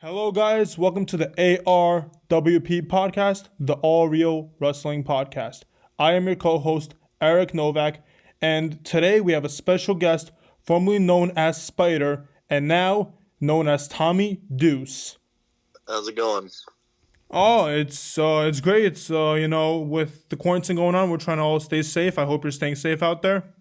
Hello, guys. Welcome to the ARWP podcast, the All Real Wrestling Podcast. I am your co host, Eric Novak, and today we have a special guest, formerly known as Spider, and now known as Tommy Deuce. How's it going? Oh, it's great. It's with the quarantine going on, we're trying to all stay safe. I hope you're staying safe out there.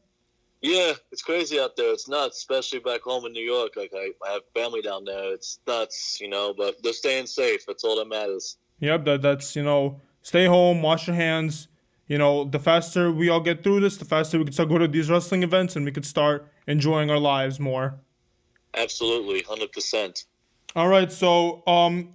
Yeah, it's crazy out there. It's nuts, especially back home in New York. Like I have family down there. It's nuts, but they're staying safe. That's all that matters. Yep, that's stay home, wash your hands. The faster we all get through this, the faster we can start going to these wrestling events and we could start enjoying our lives more. Absolutely, 100%. All right, so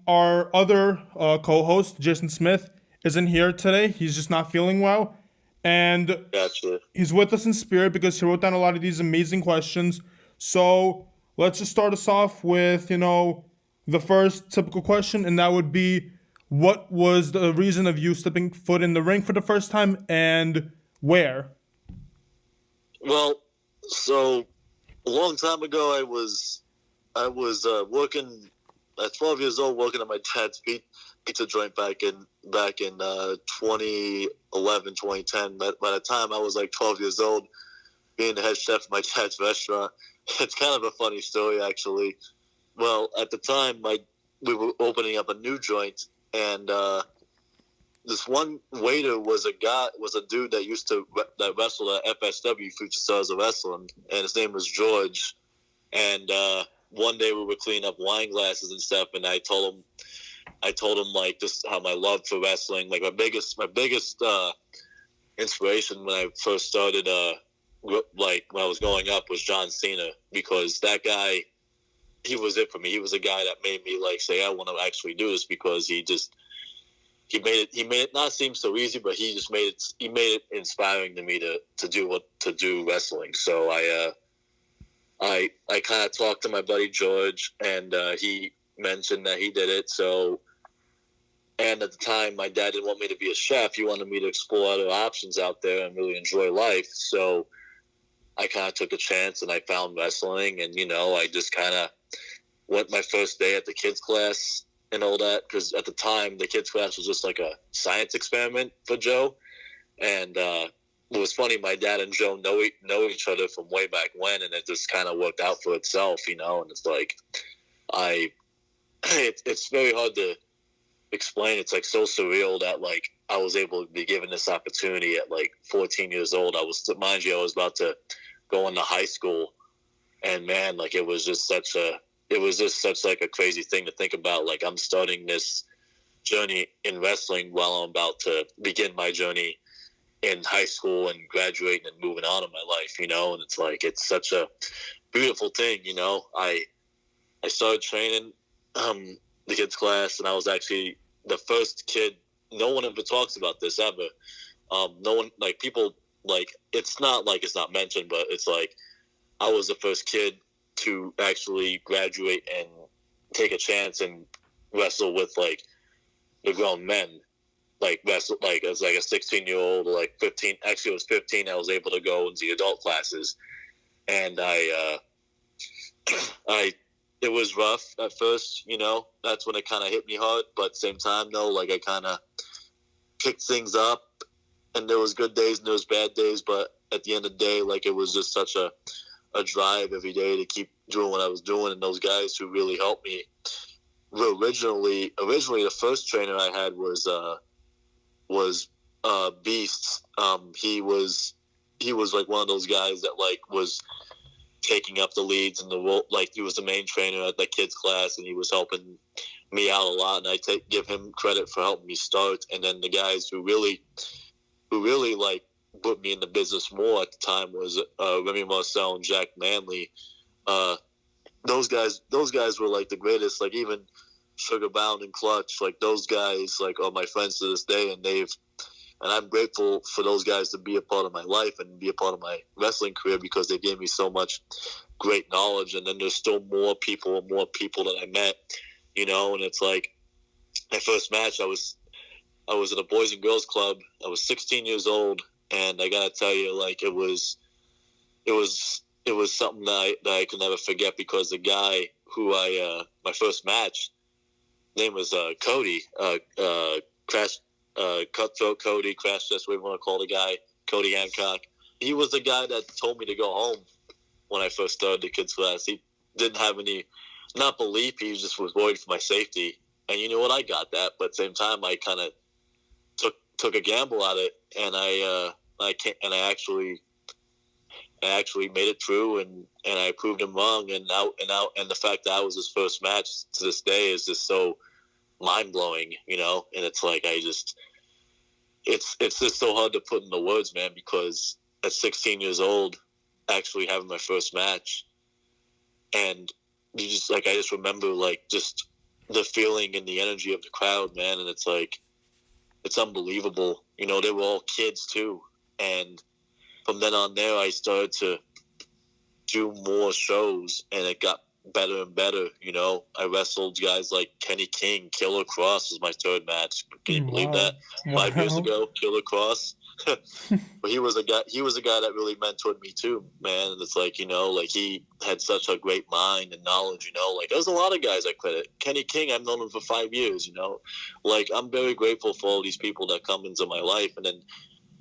our other co-host, Jason Smith, isn't here today. He's just not feeling well, and Gotcha. he's with us in spirit because he wrote down a lot of these amazing questions. So let's just start us off with the first typical question, and that would be, what was the reason of you stepping foot in the ring for the first time, and where? Well, so a long time ago, I was working at 12 years old, working at my dad's pizza joint back in 2011, 2010. By the time I was like 12 years old, being the head chef of my dad's restaurant. It's kind of a funny story, actually. Well, at the time, we were opening up a new joint, and this one waiter was a dude that wrestled at FSW, Future Stars of Wrestling, and his name was George. And one day we were cleaning up wine glasses and stuff, and I told him like just how my love for wrestling, like my biggest inspiration when I first started, like when I was growing up, was John Cena, because that guy, he was it for me. He was a guy that made me like say I want to actually do this, because he made it not seem so easy, but he made it inspiring to me to do wrestling. So I kind of talked to my buddy George, and he mentioned that he did it. So, and at the time, my dad didn't want me to be a chef. He wanted me to explore other options out there and really enjoy life. So I kind of took a chance, and I found wrestling, and I just kind of went my first day at the kids class and all that, because at the time the kids class was just like a science experiment for Joe. And it was funny, my dad and Joe know each other from way back when, and it just kind of worked out for itself, and it's like it's very hard to explain. It's like so surreal that like I was able to be given this opportunity at like 14 years old. I was about to go into high school, and man, like it was just such like a crazy thing to think about. Like I'm starting this journey in wrestling while I'm about to begin my journey in high school and graduating and moving on in my life, and it's like, it's such a beautiful thing. I started training the kids class, and I was actually the first kid. No one ever talks about this ever. No one, like, people, like, it's not mentioned, but it's like I was the first kid to actually graduate and take a chance and wrestle with like the grown men, like wrestle, like as like a 16-year-old or like 15. Actually, it was 15. I was able to go into the adult classes, and it was rough at first. That's when it kind of hit me hard. But at the same time, though, like I kind of picked things up, and there was good days and there was bad days. But at the end of the day, like it was just such a drive every day to keep doing what I was doing, and those guys who really helped me. Originally, the first trainer I had was Beast. He was like one of those guys that like was taking up the leads and the role. Like he was the main trainer at that kids class, and he was helping me out a lot. And I give him credit for helping me start. And then the guys who really like put me in the business more at the time was Remy Marcel and Jack Manley. Those guys were like the greatest. Like even Sugar Bound and Clutch, like those guys, like are my friends to this day, and I'm grateful for those guys to be a part of my life and be a part of my wrestling career, because they gave me so much great knowledge. And then there's still more people that I met, and it's like my first match, I was at a Boys and Girls Club. I was 16 years old, and I gotta tell you, like it was something that I could never forget, because the guy who my first match, name was Cody, Crash, Cutthroat Cody, Crash Test, whatever you want to call the guy, Cody Hancock. He was the guy that told me to go home when I first started the kids class. He didn't have any, not belief, he just was worried for my safety. And you know what, I got that, but at the same time, I kind of took a gamble at it, and I actually made it through, and I proved him wrong, and the fact that I was his first match to this day is just so mind blowing, you know. And it's like it's just so hard to put into words, man, because at 16 years old, actually having my first match, and I just remember like just the feeling and the energy of the crowd, man, and it's like it's unbelievable. You know, they were all kids too, and from then on there, I started to do more shows, and it got better and better. You know, I wrestled guys like Kenny King. Killer Cross was my third match. Can you believe that? 5 years ago, Killer Cross. But he was a guy that really mentored me too, man. And it's like, you know, like he had such a great mind and knowledge, you know. Like there's a lot of guys I credit. Kenny King, I've known him for 5 years, you know. Like I'm very grateful for all these people that come into my life, and then,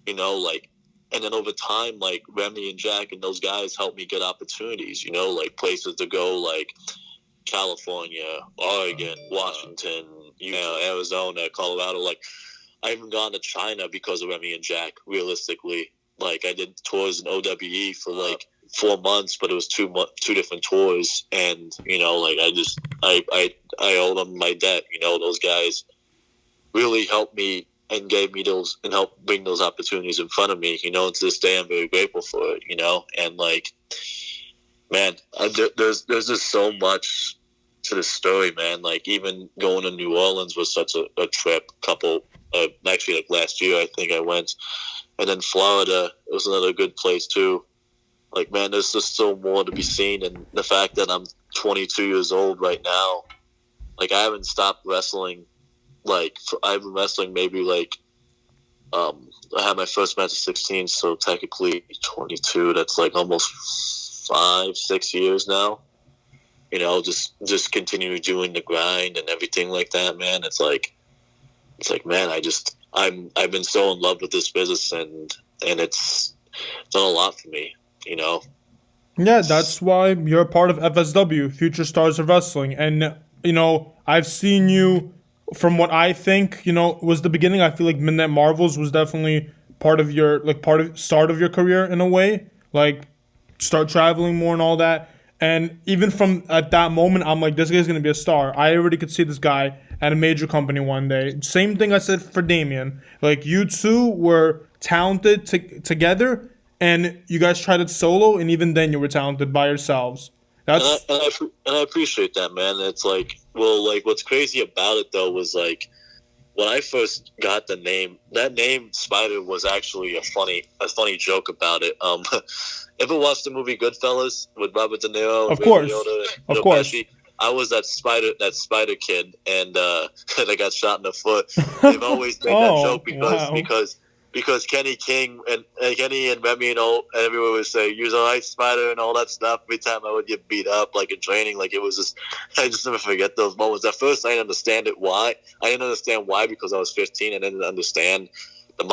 you know, like, and then over time, like Remy and Jack and those guys helped me get opportunities, you know, like places to go, like California, Oregon, Washington, you know, Arizona, Colorado. Like I even gone to China because of Remy and Jack. Realistically, like I did tours in OWE for like 4 months, but it was two different tours, and you know, like I owe them my debt. You know, those guys really helped me and gave me those and helped bring those opportunities in front of me, you know, and to this day I'm very grateful for it, you know. And like, man, there's just so much to the story, man. Like even going to New Orleans was such a trip. Actually, like last year I think I went, and then Florida, it was another good place too. Like, man, there's just so more to be seen, and the fact that I'm 22 years old right now, like I haven't stopped wrestling. Like I've been wrestling maybe like I had my first match at 16, so technically 22. That's like almost 5-6 years now. You know, just continue doing the grind and everything like that, man. It's like man, I've been so in love with this business, and it's done a lot for me, you know. Yeah, that's why you're a part of FSW, Future Stars of Wrestling. And, you know, I've seen you from what I think, you know, was the beginning. I feel like Midnight Marvels was definitely part of start of your career in a way. Like, start traveling more and all that. And even from at that moment, I'm like, this guy's going to be a star. I already could see this guy at a major company one day. Same thing I said for Damien. Like, you two were talented together, and you guys tried it solo, and even then you were talented by yourselves. And I appreciate that, man. It's like, well, like what's crazy about it though was like when I first got the name, that name Spider was actually a funny joke about it. Ever watched the movie Goodfellas with Robert De Niro? Of course, of course. Pesci? I was that spider kid, and that got shot in the foot. They've always made that joke because Kenny King and Kenny and Remy and everyone would say, "Use a light Spider" and all that stuff. Every time I would get beat up, like in training, like it was just, I just never forget those moments. At first, I didn't understand it. Why? I didn't understand why because I was 15 and I didn't understand the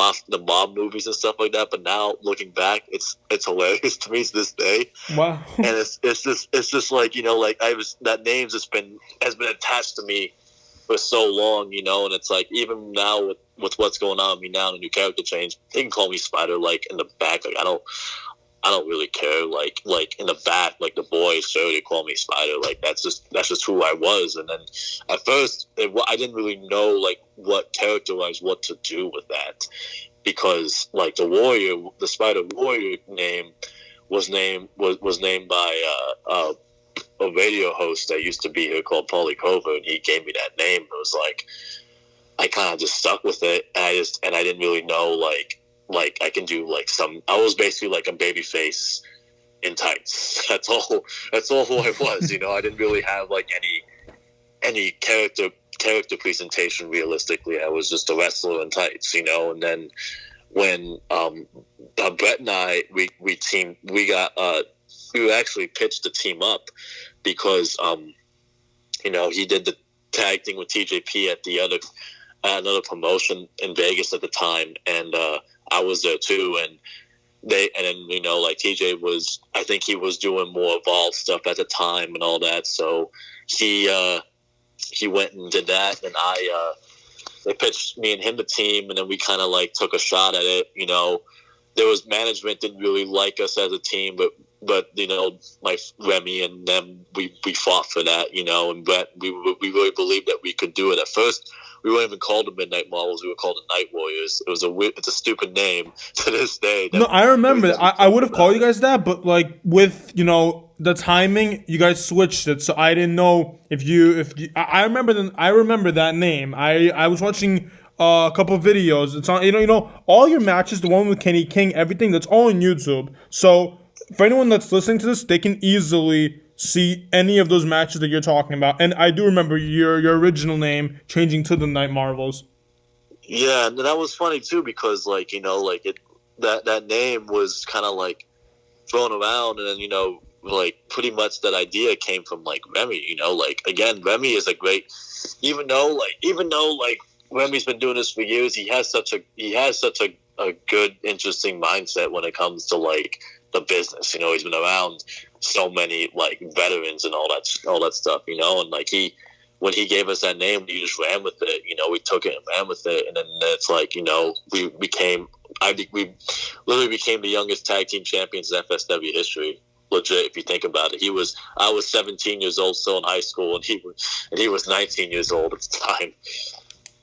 mob movies and stuff like that. But now looking back, it's hilarious to me to this day. Wow. And it's just like, you know, like that name's has been attached to me for so long, you know. And it's like even now with what's going on with me now, the new character change, they can call me Spider, like in the back. Like I don't really care. Like in the back, like the boys, sure, they call me Spider. Like that's just who I was. And then at first, I didn't really know like what to do with that, because like the Spider Warrior name was named by a radio host that used to be here called Paulie Cover, and he gave me that name. It was like I kind of just stuck with it, and I didn't really know like I can do like I was basically like a baby face in tights. That's all who I was, you know. I didn't really have like any character presentation realistically. I was just a wrestler in tights, you know. And then when Brett and I we were actually pitched to team up because you know, he did tag team with TJP at another promotion in Vegas at the time, and I was there too. And then like TJ was, I think he was doing more Evolve stuff at the time and all that. So he went and did that, and they pitched me and him the team, and then we kind of like took a shot at it. There was management didn't really like us as a team, but my Remy and them, we fought for that, and we really believed that we could do it. At first, we weren't even called the Midnight Marvels; we were called the Night Warriors. It's a stupid name to this day. No, I remember. I would have called you guys that, but like with the timing, you guys switched it, so I didn't know if you. I remember that name. I was watching a couple of videos. It's on all your matches, the one with Kenny King, everything. That's all on YouTube. So for anyone that's listening to this, they can easily see any of those matches that you're talking about. And I do remember your original name changing to the Night Marvels. Yeah, and that was funny too because that name was kind of like thrown around, and then pretty much that idea came from like Remy. Again, Remy is a great, even though Remy's been doing this for years, he has such a good, interesting mindset when it comes to like the business. He's been around so many like veterans and all that stuff. And like when he gave us that name, we just ran with it. We took it and ran with it, and then it's like we literally became the youngest tag team champions in FSW history. Legit, if you think about it, I was 17 years old, still in high school, and he was 19 years old at the time.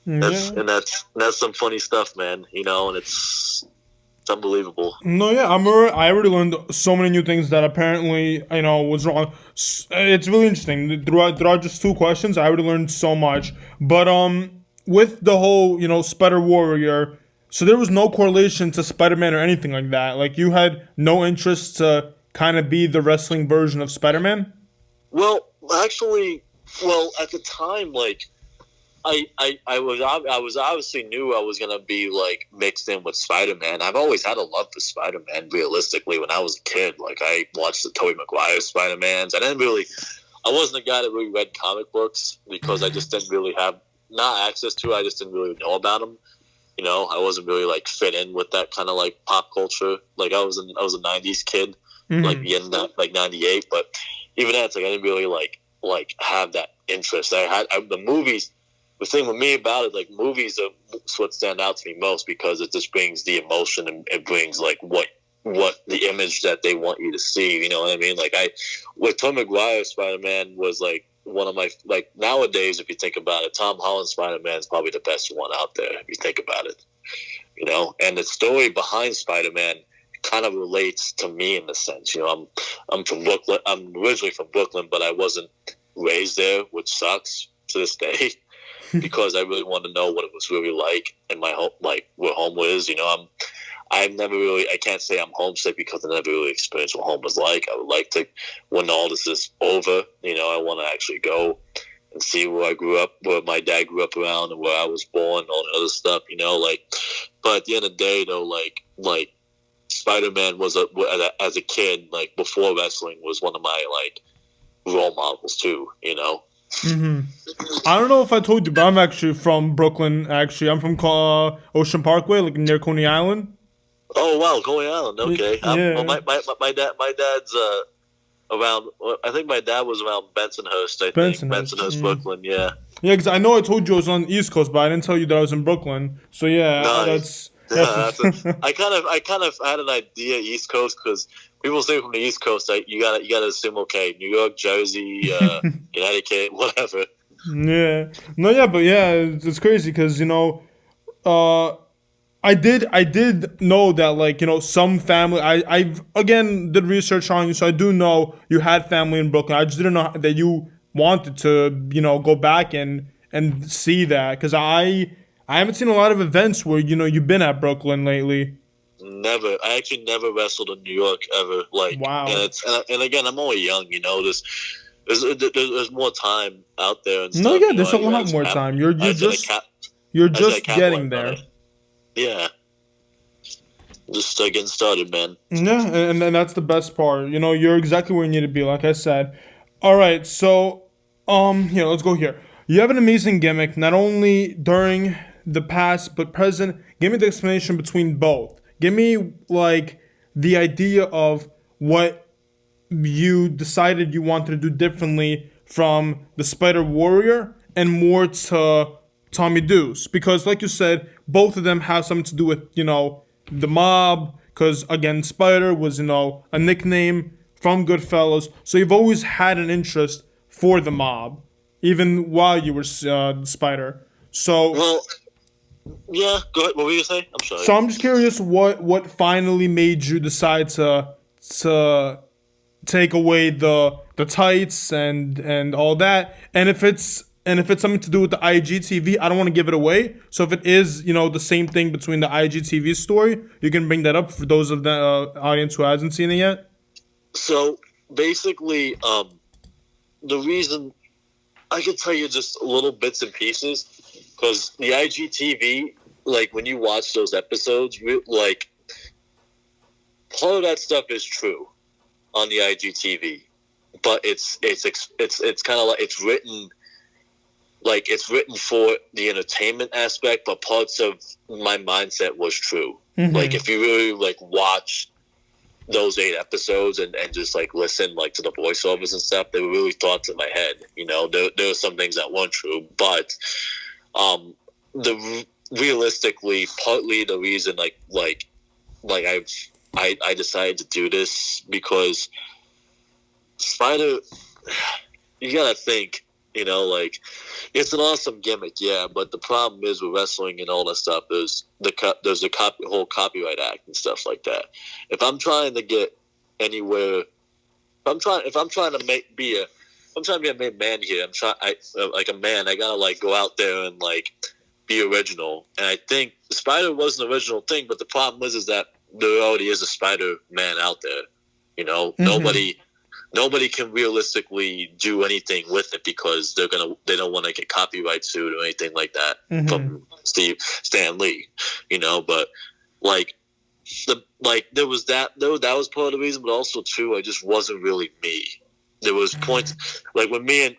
Yeah. That's some funny stuff, man. And it's unbelievable. No, yeah, I already learned so many new things that apparently was wrong. It's really interesting. Throughout just 2 questions, I already learned so much. But with the whole Spider Warrior, so there was no correlation to Spider-Man or anything like that. Like you had no interest to kind of be the wrestling version of Spider-Man. Well, actually, at the time, like. I was obviously knew I was gonna be like mixed in with Spider-Man. I've always had a love for Spider-Man. Realistically, when I was a kid, like I watched the Tobey Maguire Spider-Mans. I wasn't a guy that really read comic books because I just didn't really have not access to it. I just didn't really know about them. I wasn't really like fit in with that kind of like pop culture. Like I was a '90s kid, like the end like '98. But even that's like I didn't really like have that interest. The movies. The thing with me about it, like movies are what stand out to me most because it just brings the emotion and it brings like what the image that they want you to see. You know what I mean? Like with Tom Maguire Spider-Man was like one of my like nowadays if you think about it, Tom Holland Spider-Man is probably the best one out there if you think about it. And the story behind Spider-Man kind of relates to me in a sense. I'm from Brooklyn. I'm originally from Brooklyn, but I wasn't raised there, which sucks to this day. Because I really wanted to know what it was really like in my home, like where home was. I can't say I'm homesick because I never really experienced what home was like. I would like to, when all this is over, I want to actually go and see where I grew up, where my dad grew up around, and where I was born, all the other stuff. But at the end of the day, though, like Spider-Man was as a kid, like before wrestling, was one of my like role models too. I don't know if I told you, but I'm actually from Brooklyn. Actually, I'm from Ocean Parkway, like near Coney Island. Oh wow, Coney Island. Okay. Yeah. My dad's around. I think my dad was around Bensonhurst. Bensonhurst, Brooklyn. Yeah. Yeah, because I know I told you I was on the East Coast, but I didn't tell you that I was in Brooklyn. So yeah, nice. I kind of had an idea East Coast because people say from the East Coast, you gotta assume okay, New York, Jersey, Connecticut, whatever. Yeah, no, yeah, but yeah, it's crazy because I did know that like some family. I again did research on you, so I do know you had family in Brooklyn. I just didn't know that you wanted to go back and see that because I haven't seen a lot of events where you've been at Brooklyn lately. Never. I actually never wrestled in New York ever. Like, wow. And again, I'm only young. There's more time out there. And stuff, no, yeah, there's a lot more time. You're just getting there. Yeah. Just getting started, man. Yeah, and that's the best part. You're exactly where you need to be. Like I said. All right, so here, let's go here. You have an amazing gimmick, not only during the past but present. Give me the explanation between both. Give me like the idea of what you decided you wanted to do differently from the Spider Warrior and more to Tommy Deuce. Because, like you said, both of them have something to do with, the mob. Because, again, Spider was, a nickname from Goodfellas. So you've always had an interest for the mob, even while you were Spider. So, Well, yeah, go ahead. What were you saying? I'm sorry. so I'm just curious what finally made you decide to take away the tights and all that. And if it's something to do with the IGTV, I don't want to give it away. So if it is, the same thing between the IGTV story, you can bring that up for those of the audience who hasn't seen it yet. So basically, the reason I can tell you just little bits and pieces, because the IGTV, like when you watch those episodes, like part of that stuff is true on the IGTV, but it's kind of like it's written for the entertainment aspect, but parts of my mindset was true. Mm-hmm. Like if you really like watch those 8 episodes and just like listen like to the voiceovers and stuff, they were really thoughts in my head. There were some things that weren't true, but realistically, partly the reason I decided to do this because Spider, you gotta think, like it's an awesome gimmick, yeah. But the problem is with wrestling and all that stuff. There's the whole copyright act and stuff like that. If I'm trying to get anywhere, if I'm trying to be a made man here, like a man. I gotta like go out there and like be original. And I think Spider was an original thing, but the problem is that there already is a Spider-Man out there. Mm-hmm. Nobody can realistically do anything with it because they don't want to get copyright sued or anything like that from Stan Lee. But like there was that was part of the reason, but also too, I just wasn't really me. There was points like when me and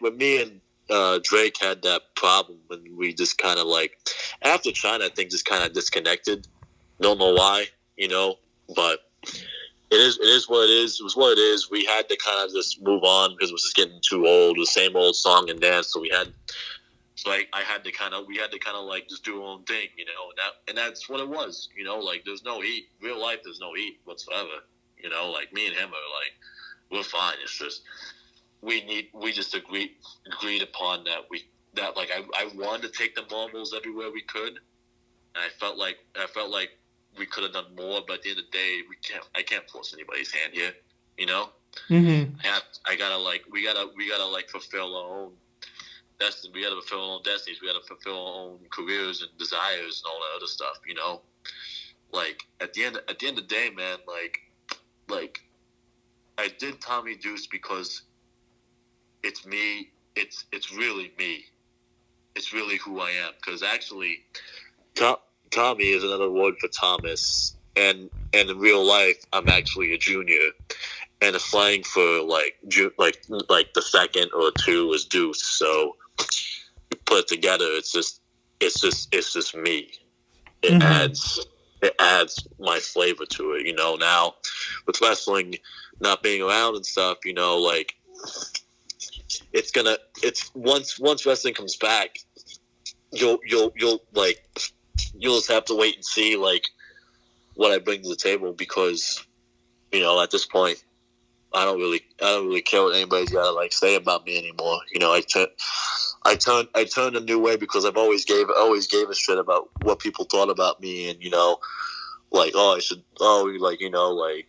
Drake had that problem, and we just kind of like after China, I think just kind of disconnected. Don't know why, but it is what it is. It was what it is. We had to kind of just move on because it was just getting too old. The same old song and dance. So we had to like just do our own thing, and that's what it was, like there's no heat. Real life, there's no heat whatsoever. Like me and him are like, we're fine. It's just we just agreed upon that I wanted to take the marbles everywhere we could, and I felt like we could have done more, but at the end of the day, I can't force anybody's hand here, Mm-hmm. we gotta like fulfill our own destiny. We gotta fulfill our own destinies. We gotta fulfill our own careers and desires and all that other stuff, Like at the end of the day, man, like I did Tommy Deuce because it's me. It's really me. It's really who I am. Because actually, Tommy is another word for Thomas, and in real life, I'm actually a junior, and the slang for like the second or 2 is Deuce. So you put it together, it's just me. It adds my flavor to it. Now with wrestling not being around and stuff, like it's once wrestling comes back, you'll just have to wait and see like what I bring to the table, because at this point I don't really care what anybody's got to like say about me anymore. I turned a new way because I've always gave a shit about what people thought about me, and like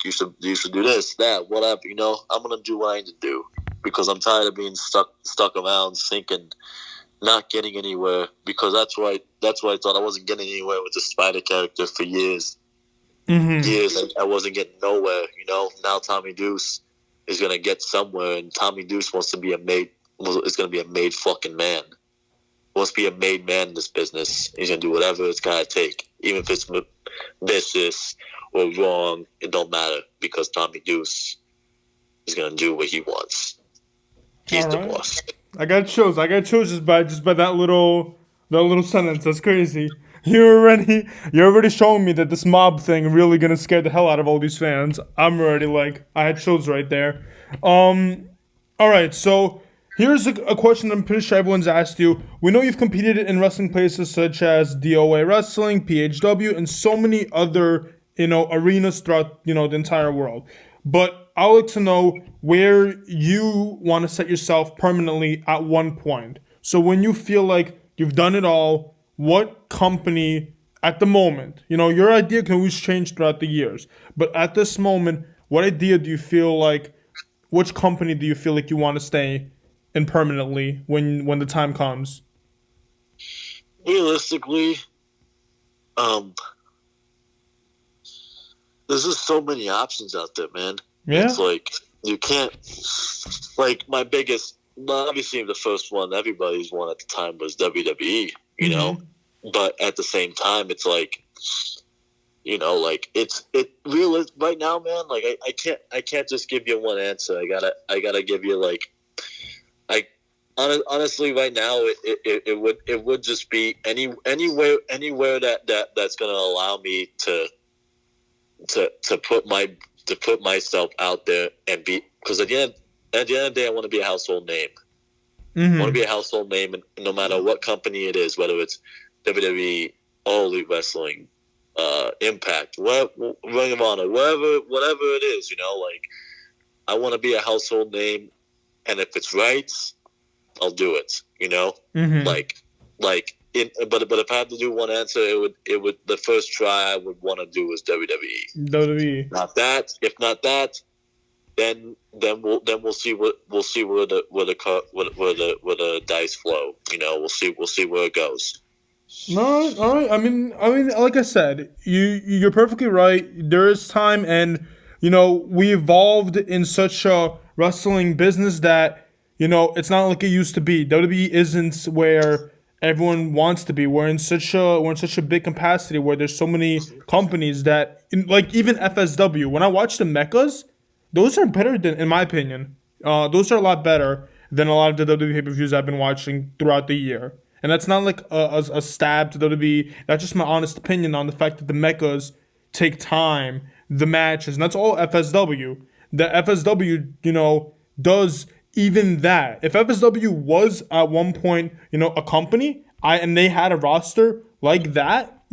you should do this, that, whatever. I'm gonna do what I need to do because I'm tired of being stuck around thinking, not getting anywhere, because that's why I thought I wasn't getting anywhere with the Spider character for years. Mm-hmm. Years I wasn't getting nowhere. Now Tommy Deuce is gonna get somewhere, and Tommy Deuce is gonna be a made fucking man. Wants to be a made man in this business. He's gonna do whatever it's gotta take, even if it's vicious or wrong. It don't matter, because Tommy Deuce is gonna do what he wants. He's the boss. I got chills. I got chills just by that little sentence. That's crazy. You're already showing me that this mob thing really gonna scare the hell out of all these fans. I'm already like I had chills right there. Um, all right, so here's a question I'm pretty sure everyone's asked you. We know you've competed in wrestling places such as DOA Wrestling, PHW, and so many other arenas throughout the entire world. But I would like to know where you want to set yourself permanently at one point. So when you feel like you've done it all, what company at the moment, your idea can always change throughout the years, but at this moment, what idea do you feel like, which company do you feel like you want to stay in permanently when the time comes? Realistically, um, there's just so many options out there, man. Yeah. It's like you can't. Like my biggest, well, obviously the first one everybody's one at the time was WWE, Mm-hmm. but at the same time, it's like, like it real right now, man. Like I can't just give you one answer. I gotta give you like I. Honestly, right now, it would just be anywhere that's gonna allow me to put myself out there and be, because at the end of the day, I want to be a household name. I want to Mm-hmm. be a household name, and no matter what company it is, whether it's WWE, All Elite Wrestling, Impact, Ring of Honor, whatever it is, like I want to be a household name, and if it's right, I'll do it. Mm-hmm. Like but if I had to do one answer, it would the first try I would want to do is WWE. WWE. Not that. If not that, then we'll see where the dice flow. We'll see where it goes. All right, all right. I mean, like I said, you're perfectly right. There is time, and we evolved in such a wrestling business that it's not like it used to be. WWE isn't where everyone wants to be. We're in such a big capacity where there's so many companies that, like even FSW. When I watch the mechas, those are better than, in my opinion. Those are a lot better than a lot of the WWE pay-per-views I've been watching throughout the year. And that's not like a stab to WWE. That's just my honest opinion on the fact that the mechas take time, the matches, and that's all FSW. The FSW, does even that. If FSW was at one point, a company, and they had a roster like that,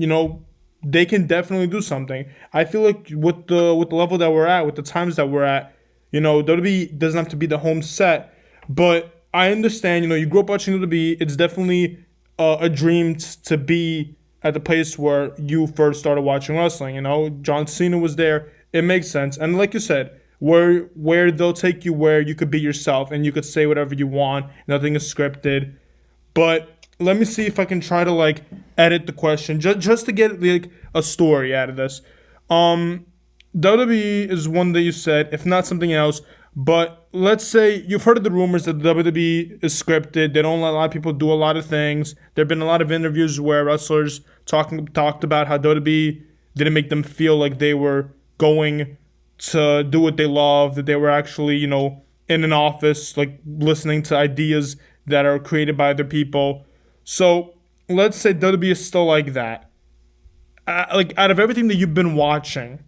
they can definitely do something. I feel like with the level that we're at, with the times that we're at, WWE doesn't have to be the home set, but I understand. You grew up watching WWE. It's definitely a dream to be at the place where you first started watching wrestling. John Cena was there. It makes sense, and like you said, where they'll take you where you could be yourself and you could say whatever you want. Nothing is scripted. But let me see if I can try to like edit the question just to get like a story out of this. Um, WWE is one that you said, if not something else. But let's say you've heard of the rumors that WWE is scripted. They don't let a lot of people do a lot of things. There have been a lot of interviews where wrestlers talked about how WWE didn't make them feel like they were going to do what they love, that they were actually, in an office, like listening to ideas that are created by other people. So let's say WWE is still like that. Like out of everything that you've been watching,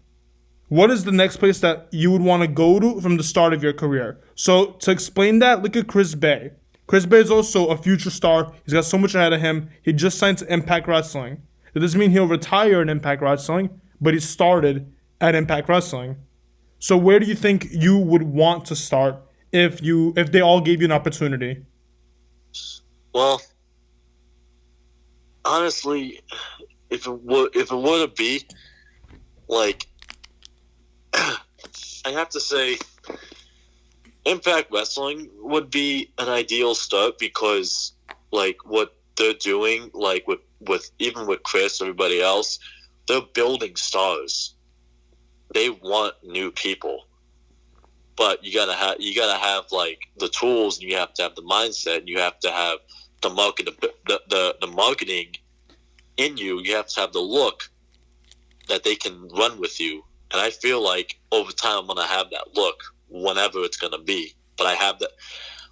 what is the next place that you would want to go to from the start of your career? So to explain that, look at Chris Bay. Chris Bay is also a future star. He's got so much ahead of him. He just signed to Impact Wrestling. That doesn't mean he'll retire in Impact Wrestling, but he started at Impact Wrestling. So where do you think you would want to start if they all gave you an opportunity? Well, honestly, if it were to be like, I have to say, Impact Wrestling would be an ideal start because, like, what they're doing, like with even with Chris, everybody else, they're building stars. They want new people, but you gotta have like the tools, and you have to have the mindset, and you have to have the the marketing in you. You have to have the look that they can run with you. And I feel like over time I'm gonna have that look whenever it's gonna be. But I have that,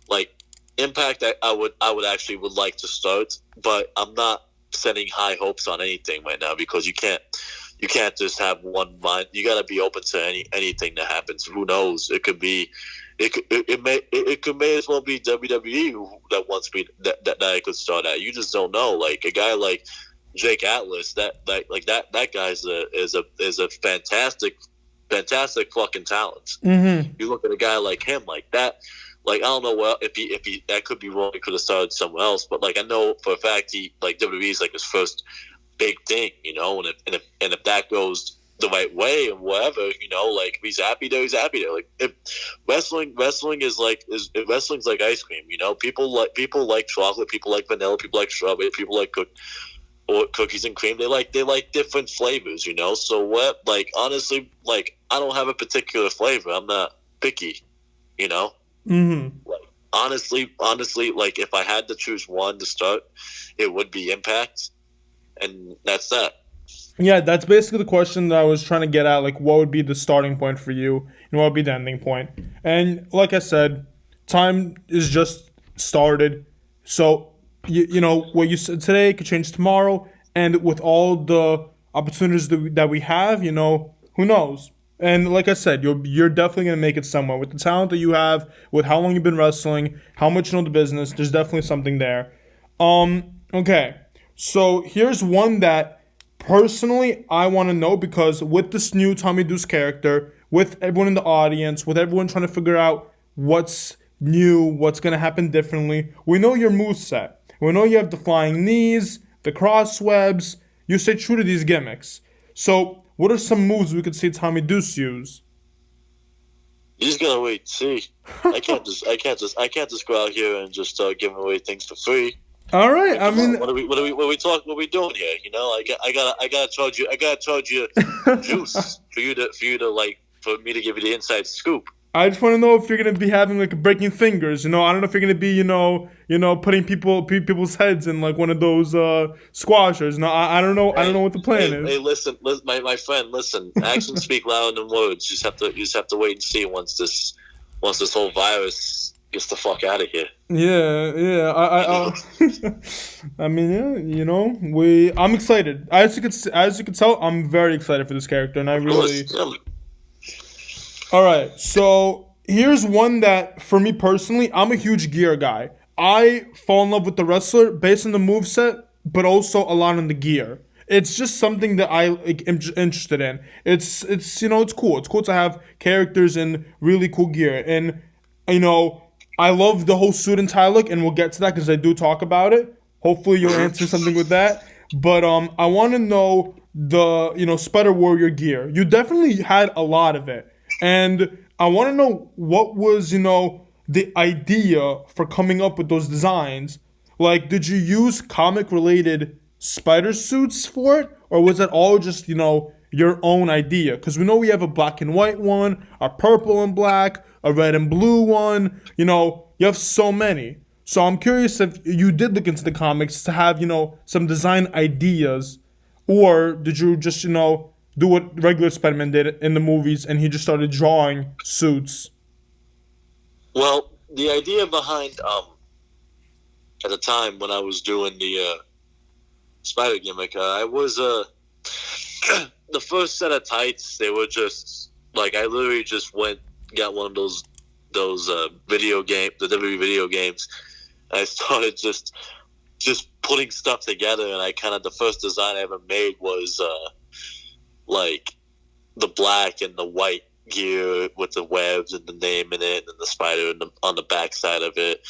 like, Impact, I would actually would like to start, but I'm not setting high hopes on anything right now because you can't just have one mind. You got to be open to anything that happens. Who knows? It could be, it could may as well be WWE that wants me that I could start at. You just don't know. Like a guy like Jake Atlas, that guy's is a fantastic fucking talent. Mm-hmm. You look at a guy like him, like that. Like I don't know if he I could be wrong. He could have started somewhere else, but like I know for a fact he like WWE is like his first big thing, you know. And if that goes the right way and whatever, you know, like if he's happy there, he's happy there. Like if wrestling is wrestling's like ice cream, you know. People like chocolate, people like vanilla, people like strawberry, people like cookies and cream. They like different flavors, you know. So what? Like honestly, like I don't have a particular flavor. I'm not picky, you know. Mm-hmm. Like honestly, like if I had to choose one to start, it would be Impact, and that's that. Yeah, that's basically the question that I was trying to get at. Like, what would be the starting point for you, and what would be the ending point? And like I said, time is just started. So you know what you said today could change tomorrow, and with all the opportunities that we have, you know, who knows? And like I said, you're definitely gonna make it somewhere with the talent that you have, with how long you've been wrestling, how much you know the business. There's definitely something there. Okay, so here's one that personally I want to know because with this new Tommy Deuce character, with everyone in the audience, with everyone trying to figure out what's new, what's gonna happen differently, we know your moveset. We know you have the flying knees, the cross webs. You stay true to these gimmicks. So what are some moves we could see Tommy Deuce use? You just gotta wait and see. I can't just go out here and just start giving away things for free. All right, I mean, what are we doing here? You know, I gotta charge you juice for me to give you the inside scoop. I just want to know if you're gonna be having like breaking fingers. You know, I don't know if you're gonna be, putting people's heads in like one of those squashers. No, I don't know. I don't know what the plan is. Hey, listen, my friend, listen. Actions speak louder than words. You just have to wait and see once this whole virus gets the fuck out of here. Yeah. I mean, yeah, you know, I'm excited. As you can tell, I'm very excited for this character, and I really. All right, so here's one that, for me personally, I'm a huge gear guy. I fall in love with the wrestler based on the moveset, but also a lot on the gear. It's just something that I am interested in. It's cool. It's cool to have characters in really cool gear, and you know, I love the whole suit and tie look, and we'll get to that because I do talk about it. Hopefully, you'll answer something with that. But I want to know the Spider Warrior gear. You definitely had a lot of it. And I want to know what was, the idea for coming up with those designs. Like, did you use comic-related spider suits for it? Or was it all just, your own idea? Because we know we have a black and white one, a purple and black, a red and blue one. You have so many. So I'm curious if you did look into the comics to have, some design ideas. Or did you just, do what regular Spider-Man did in the movies, and he just started drawing suits? Well, the idea behind at the time when I was doing the Spider gimmick, I was the first set of tights. They were just like I literally just got one of those video game, the WWE video games. I started just putting stuff together, and the first design I ever made was. Like the black and the white gear with the webs and the name in it and the spider on the back side of it.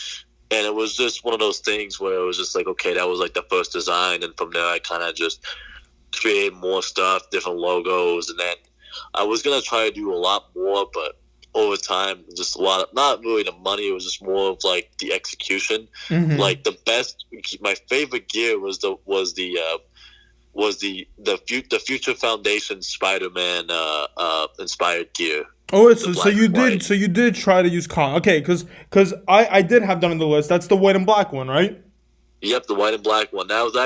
And it was just one of those things where it was just like, okay, that was like the first design. And from there, I kind of just created more stuff, different logos. And then I was going to try to do a lot more, but over time, just a lot of, not really the money, it was just more of like the execution. Mm-hmm. Like my favorite gear was the Future Foundation Spider-Man inspired gear. Oh, so you did try to use okay, because I did have that on the list. That's the white and black one, right? Yep, the white and black one. It's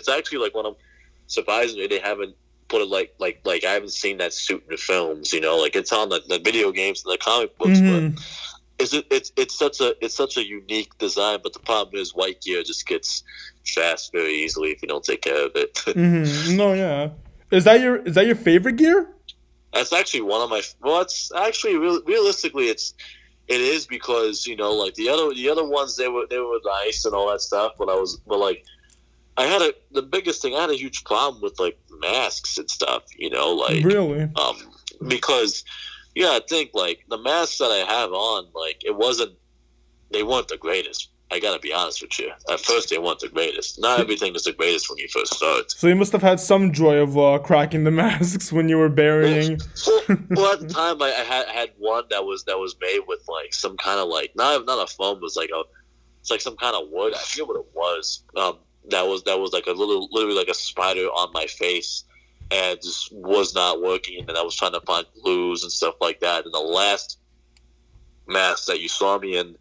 actually like one of surprisingly they haven't put it like I haven't seen that suit in the films. Like it's on the video games and the comic books, mm-hmm. it's such a unique design, but the problem is white gear just gets fast very easily if you don't take care of it. No, yeah. Is that your favorite gear? That's actually one of my. Well, it's actually realistically, it is because like the other ones they were nice and all that stuff, but like the biggest thing, I had a huge problem with like masks and stuff, like Really? because I think like the masks that I have on, like they weren't the greatest. I gotta be honest with you. At first, they weren't the greatest. Not everything is the greatest when you first start. So you must have had some joy of cracking the masks when you were burying. Well, at the time, I had one that was made with like some kind of like not a foam, it was like it's like some kind of wood. I forget what it was. That was like literally like a spider on my face, and just was not working. And I was trying to find glues and stuff like that. And the last mask that you saw me in,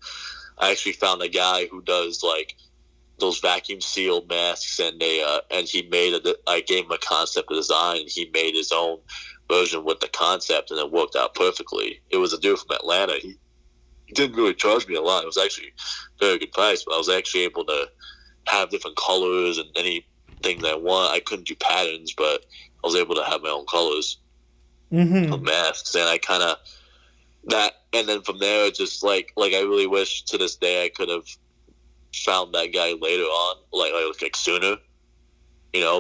I actually found a guy who does like those vacuum sealed masks, and I gave him a concept design, and he made his own version with the concept, and it worked out perfectly. It was a dude from Atlanta. He didn't really charge me a lot. It was actually a very good price, but I was actually able to have different colors and anything that I want. I couldn't do patterns, but I was able to have my own colors of masks, and I kind of and then from there, just like I really wish to this day I could have found that guy later on, like sooner,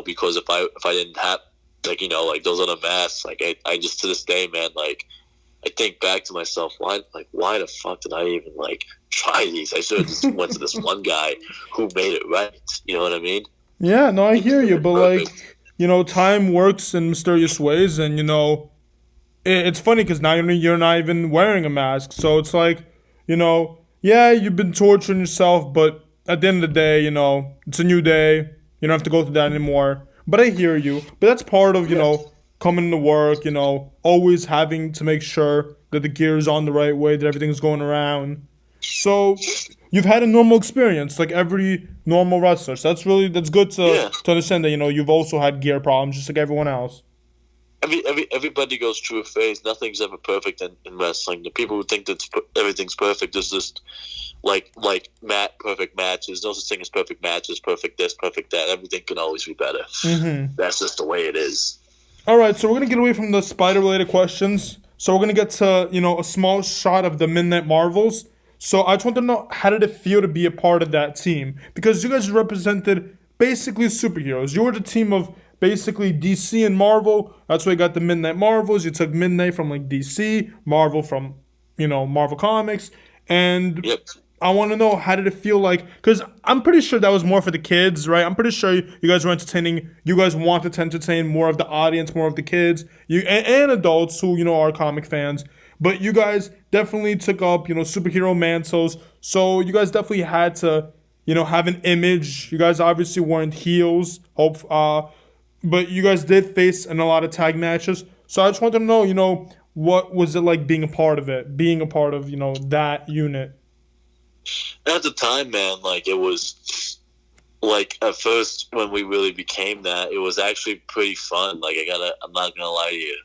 because if I didn't have like those other masks, like I just to this day, man, like I think back to myself, why the fuck did I even like try these? I should have just went to this one guy who made it right. You know what I mean? Yeah, no, I hear you, but like, time works in mysterious ways, and it's funny because now you're not even wearing a mask, so it's like, yeah, you've been torturing yourself, but at the end of the day, it's a new day. You don't have to go through that anymore. But I hear you. But that's part of, coming to work, always having to make sure that the gear is on the right way, that everything's going around. So you've had a normal experience, like every normal wrestler. So that's good to understand that, you've also had gear problems just like everyone else. Everybody goes through a phase. Nothing's ever perfect in wrestling. The people who think that everything's perfect is just like perfect matches. No such thing as perfect matches, perfect this, perfect that. Everything can always be better. That's just the way it is. All right, so we're gonna get away from the spider-related questions. So we're gonna get to a small shot of the Midnight Marvels. So I just want to know, how did it feel to be a part of that team? Because you guys represented basically superheroes. You were the team of basically DC and Marvel. That's why you got the Midnight Marvels. You took Midnight from like DC, Marvel from Marvel Comics, and I want to know, how did it feel like? Because I'm pretty sure that was more for the kids, right? I'm pretty sure you guys were entertaining. You guys wanted to entertain more of the audience, more of the kids, and adults who are comic fans. But you guys definitely took up superhero mantles. So you guys definitely had to have an image. You guys obviously weren't heels. But you guys did face in a lot of tag matches. So I just wanted to know, what was it like being a part of it, being a part of that unit? At the time, man, like it was like at first when we really became that, it was actually pretty fun. Like I'm not gonna lie to you.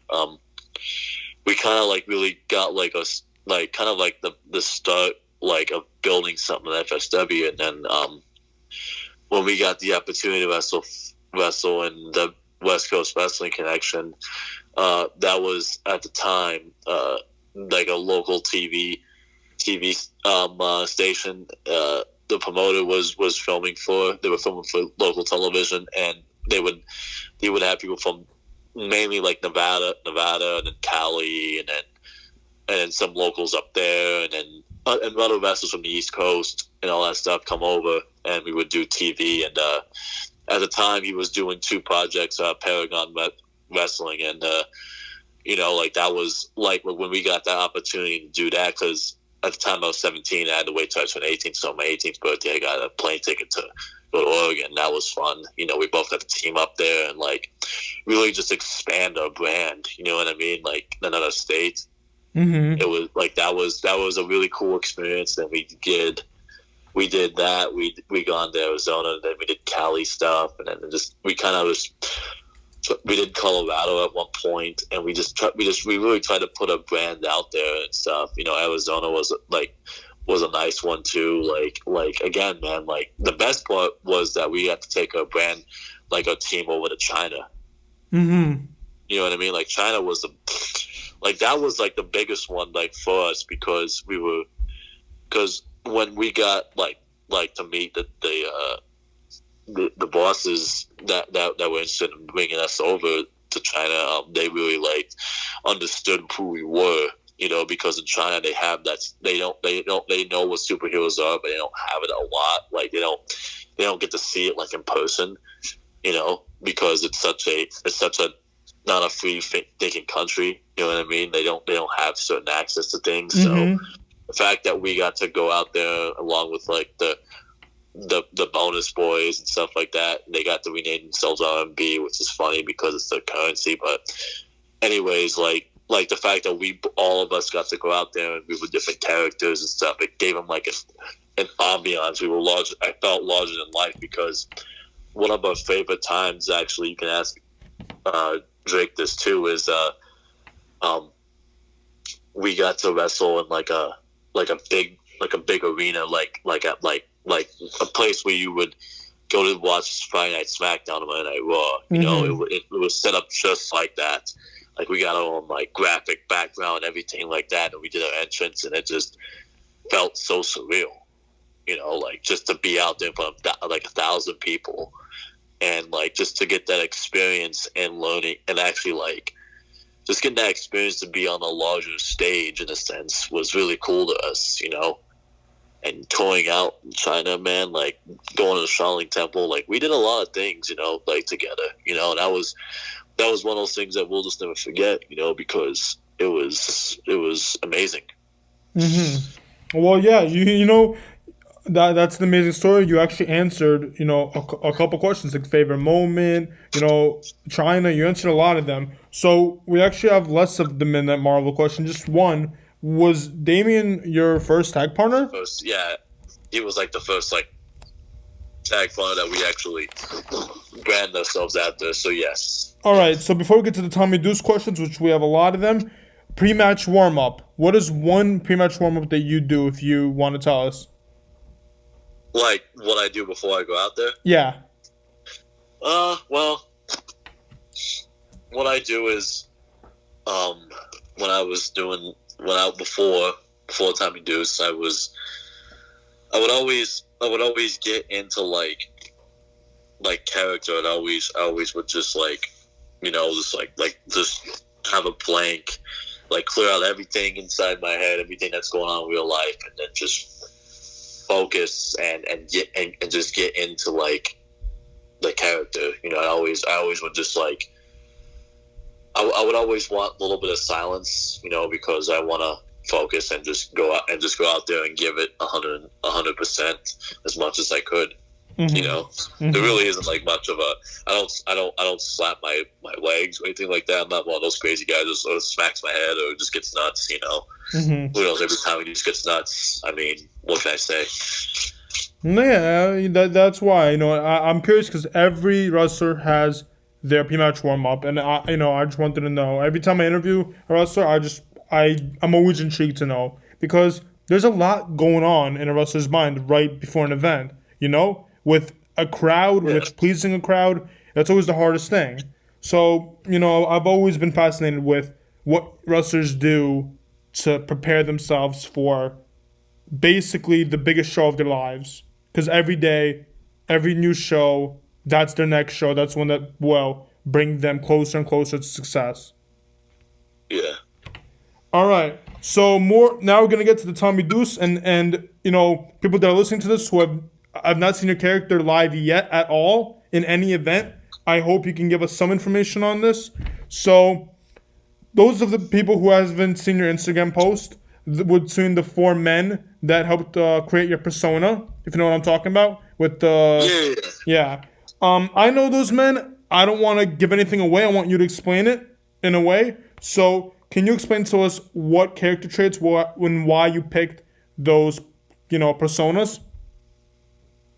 We kind of like really got like kind of like the start like of building something at FSW, and then when we got the opportunity to wrestle in the West Coast Wrestling Connection, that was at the time like a local TV station. The promoter was filming for. They were filming for local television, and they would have people from mainly like Nevada, and then Cali, and then some locals up there, and then and other wrestlers from the East Coast and all that stuff come over, and we would do TV. And at the time, he was doing 2 projects, Paragon Wrestling, and like that was like when we got that opportunity to do that, because at the time I was 17, I had to wait till I was 18. So on my 18th birthday, I got a plane ticket to go to Oregon. That was fun. We both got to team up there and like really just expand our brand. You know what I mean? Like another state. It was like that was a really cool experience. Then we did that. We gone to Arizona, and then we did Cali stuff, and then we kind of we did Colorado at one point, and we really tried to put a brand out there and stuff. Arizona was a nice one too. Like again, man, like the best part was that we had to take our brand, like our team, over to China. Mm-hmm. You know what I mean? Like China was that was like the biggest one, like for us, because when we got like to meet the bosses that were interested in bringing us over to China, they really understood who we were. Because in China they have they know what superheroes are, but they don't have it a lot. Like they don't get to see it like in person. Because it's such a not a free thinking country. You know what I mean? They don't have certain access to things. Mm-hmm. So the fact that we got to go out there along with like the bonus boys and stuff like that, they got to rename themselves RMB, which is funny because it's their currency. But anyways, like the fact that all of us got to go out there and we were different characters and stuff, it gave them like an ambiance. We were large. I felt larger than life, because one of our favorite times, actually, you can ask Drake this too, is we got to wrestle in like a big arena, like a place where you would go to watch Friday Night SmackDown or Monday Night Raw. It was set up just like that. Like we got our own like graphic background and everything like that, and we did our entrance, and it just felt so surreal. Like just to be out there in front of like 1,000 people, and like just to get that experience and learning, and actually like just getting that experience to be on a larger stage in a sense was really cool to us. And touring out in China, man, like going to the Shaolin Temple, like we did a lot of things, like together, and that was one of those things that we'll just never forget, because it was amazing. Mm-hmm. Well, yeah, that's an amazing story. You actually answered, a couple questions, like favorite moment, China. You answered a lot of them. So we actually have less of them in that Marvel question. Just one. Was Damien your first tag partner? Yeah, he was like the first tag partner that we actually brand ourselves after. So yes. All right. So before we get to the Tommy Deuce questions, which we have a lot of them, pre-match warm up. What is one pre-match warm up that you do, if you want to tell us? Like what I do before I go out there? Yeah. Well, what I do is, when I was doing. Before Tommy Deuce, I would always get into like character, and I always would just just have a blank, like clear out everything inside my head, everything that's going on in real life, and then just focus and just get into like the character. I always would just like. I would always want a little bit of silence, because I want to focus and just go out there and give it 100% as much as I could. Mm-hmm. Mm-hmm. There really isn't like much of a. I don't slap my legs or anything like that. I'm not one of those crazy guys that sort of smacks my head or just gets nuts. Mm-hmm. Who knows? Every time he just gets nuts. I mean, what can I say? Yeah, that's why I'm curious, because every wrestler has their pre-match warm-up, and I just wanted to know. Every time I interview a wrestler, I'm always intrigued to know, because there's a lot going on in a wrestler's mind right before an event, with a crowd, with pleasing a crowd. That's always the hardest thing. So, I've always been fascinated with what wrestlers do to prepare themselves for basically the biggest show of their lives, because every day, every new show, that's their next show. That's one that will bring them closer and closer to success. Yeah. All right. So now we're gonna get to the Tommy Deuce, and people that are listening to this who have not seen your character live yet at all in any event. I hope you can give us some information on this. So those of the people who haven't seen your Instagram post would see the 4 men that helped create your persona, if you know what I'm talking about. With the yeah. I know those men. I don't want to give anything away. I want you to explain it in a way. So, can you explain to us what character traits, and why you picked those, personas?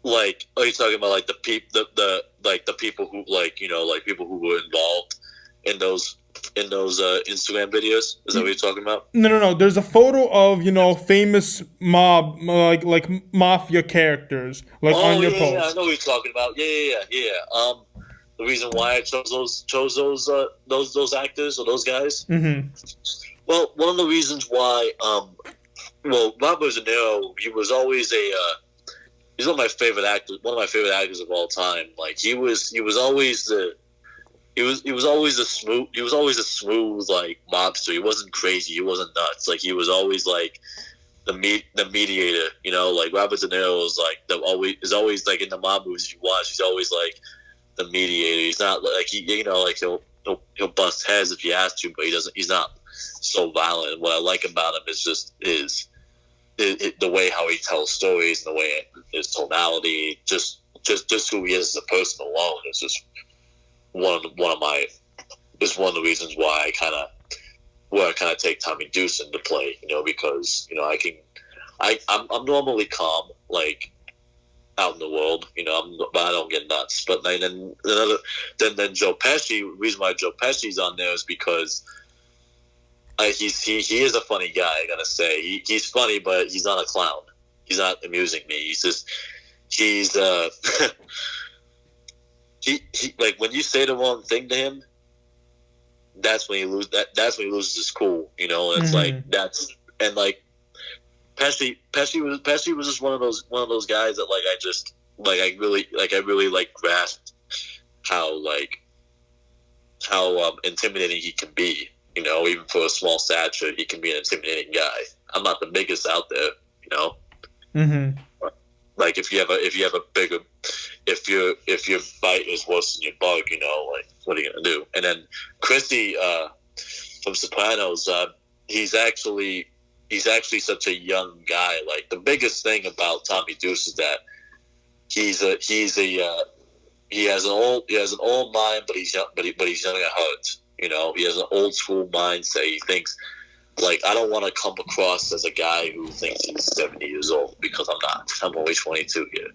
Like, are you talking about like the people who like like people who were involved in those Instagram videos? Is that what you're talking about? No. There's a photo of famous mob like mafia characters like on Oh your yeah, I post. know what you're talking about. Yeah. The reason why I chose those actors or those guys. Mm-hmm. Well, one of the reasons why well, Robert De Niro, he was always he's one of my favorite actors of all time. Like he was always he was always a smooth like mobster. He wasn't crazy. He wasn't nuts. Like he was always like the mediator. Like Robert De Niro is always like in the mob movies you watch. He's always like the mediator. He's not like like he'll bust heads if he has to, but he doesn't. He's not so violent. And what I like about him is just the way how he tells stories and the way his tonality, just who he is as a person alone is just one of the reasons why I kind of take Tommy Deuce into play, because I'm normally calm, like out in the world, but I don't get nuts. But then Joe Pesci. The reason why Joe Pesci's on there is because he is a funny guy. I gotta say, he's funny, but he's not a clown. He's not amusing me. He's he like when you say the wrong thing to him, that's when he loses his cool. And it's like and like Pesci was just one of those guys that I really grasped how intimidating he can be. Even for a small stature, he can be an intimidating guy. I'm not the biggest out there. Mm-hmm. Like if you have a bigger, if your bite is worse than your bug, like what are you gonna do? And then Chrissy from Sopranos, he's actually such a young guy. Like the biggest thing about Tommy Deuce is that he has an old mind, but he's young, but he's young at heart. He has an old school mindset. He thinks like I don't want to come across as a guy who thinks he's 70 years old because I'm not. I'm only 22 here.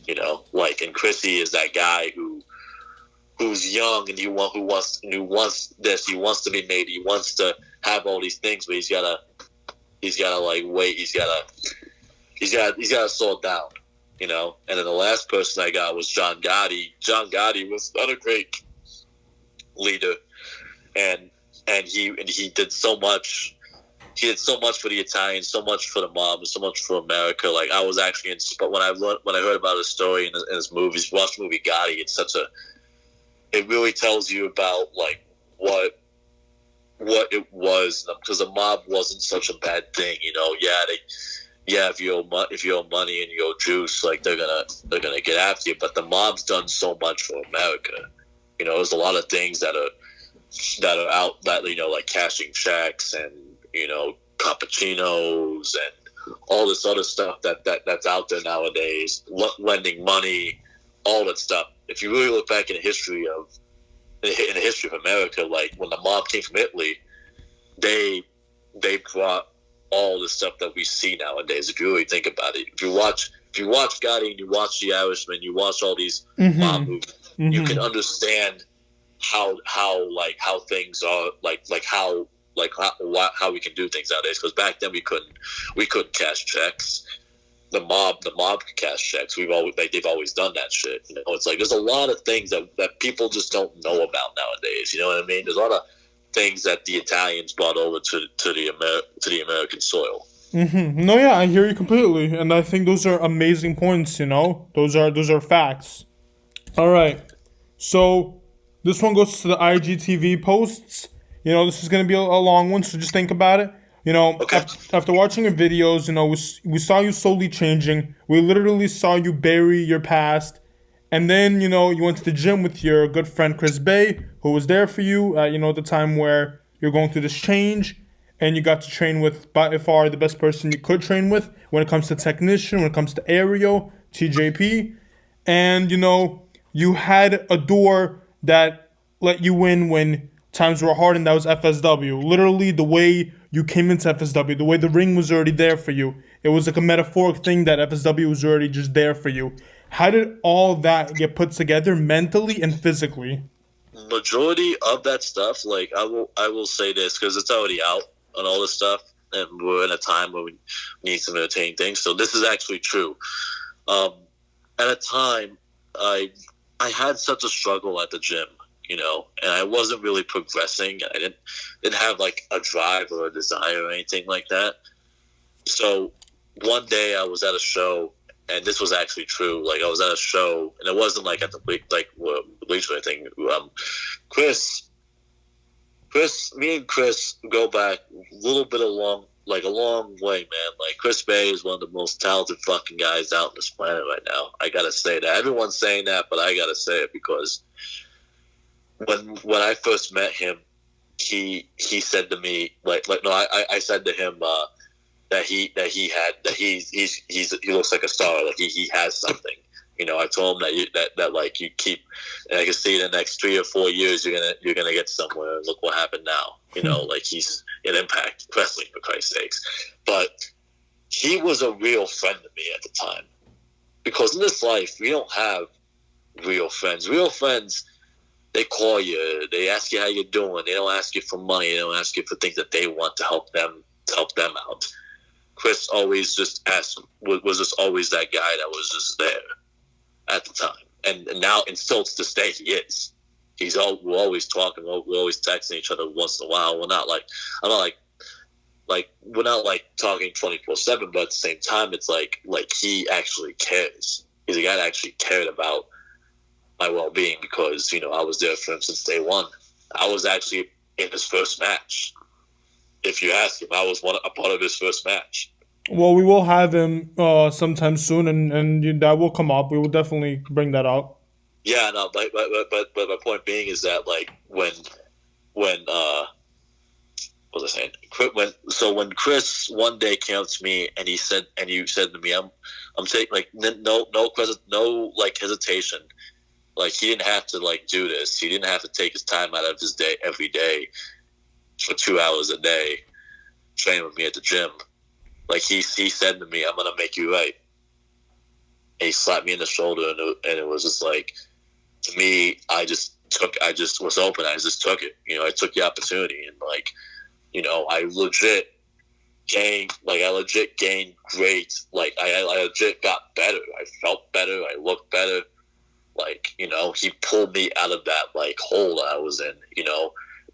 And Chrissy is that guy who's young and who wants this. He wants to be made. He wants to have all these things, but he's gotta like wait. He's gotta slow it down. And then the last person I got was John Gotti. John Gotti was not a great leader, and he did so much. He did so much for the Italians, so much for the mob, and so much for America. Like I was actually inspired when I heard about his story and his movies. Watched the movie Gotti. It really tells you about like what it was, because the mob wasn't such a bad thing. If you owe money and you owe juice, like they're gonna get after you. But the mob's done so much for America. There's a lot of things that are out that like cashing checks and cappuccinos and all this other stuff that's out there nowadays, lending money, all that stuff. If you really look back in the history of America, like when the mob came from Italy, they brought all the stuff that we see nowadays. If you really think about it, if you watch Gotti and you watch The Irishman, you watch all these mob movies, you can understand how things are how we can do things nowadays. Because back then we couldn't cash checks. The mob can cash checks. They've always done that shit. It's like there's a lot of things that people just don't know about nowadays. You know what I mean? There's a lot of things that the Italians brought over to the American soil. Mm-hmm. No, yeah, I hear you completely, and I think those are amazing points. Those are facts. All right, so this one goes to the IGTV posts. This is gonna be a long one, so just think about it. Okay. After watching your videos, we saw you slowly changing. We literally saw you bury your past. And then, you went to the gym with your good friend Chris Bay, who was there for you at, the time where you're going through this change. And you got to train with, by far, the best person you could train with when it comes to technician, when it comes to aerial, TJP. And, you had a door that let you in when times were hard, and that was FSW. Literally, the way you came into FSW, the way the ring was already there for you. It was like a metaphoric thing that FSW was already just there for you. How did all that get put together mentally and physically? Majority of that stuff, like I will say this because it's already out on all this stuff, and we're in a time where we need some entertaining things. So this is actually true. At a time, I had such a struggle at the gym, and I wasn't really progressing. I didn't have like a drive or a desire or anything like that. So one day I was at a show, and this was actually true. Like I was at a show, and it wasn't like at the bleach or anything. Chris, me and Chris go back a little bit along. Like a long way, man. Like Chris Bay is one of the most talented fucking guys out on this planet right now. I gotta say that. Everyone's saying that, but I gotta say it because when I first met him, he said to me I said to him that he looks like a star. Like he has something. I told him that like you keep, and I can see in the next 3 or 4 years you're gonna get somewhere. And look what happened now. Like he's in Impact Wrestling, for Christ's sakes. But he was a real friend to me at the time, because in this life we don't have real friends. Real friends, they call you, they ask you how you're doing. They don't ask you for money. They don't ask you for things that they want to help them out. Chris always just was just always that guy that was just there at the time, and now, and still to this day, he is. We're always talking. We're always texting each other once in a while. We're not like talking 24/7, but at the same time, it's like he actually cares. He's a guy that actually cared about my well-being, because I was there for him since day one. I was actually in his first match. If you ask him, I was a part of his first match. Well, we will have him sometime soon, and that will come up. We will definitely bring that out. Yeah, no, but my point being is that like when what was I saying? When Chris one day came up to me and you said to me, I'm taking like no like hesitation. Like he didn't have to like do this. He didn't have to take his time out of his day every day for 2 hours a day training with me at the gym. Like he said to me, "I'm gonna make you right." And he slapped me in the shoulder, and it was just like, to me, I just was open. I just took it. I took the opportunity, and I legit gained great. Like I legit got better. I felt better. I looked better. He pulled me out of that like hole that I was in.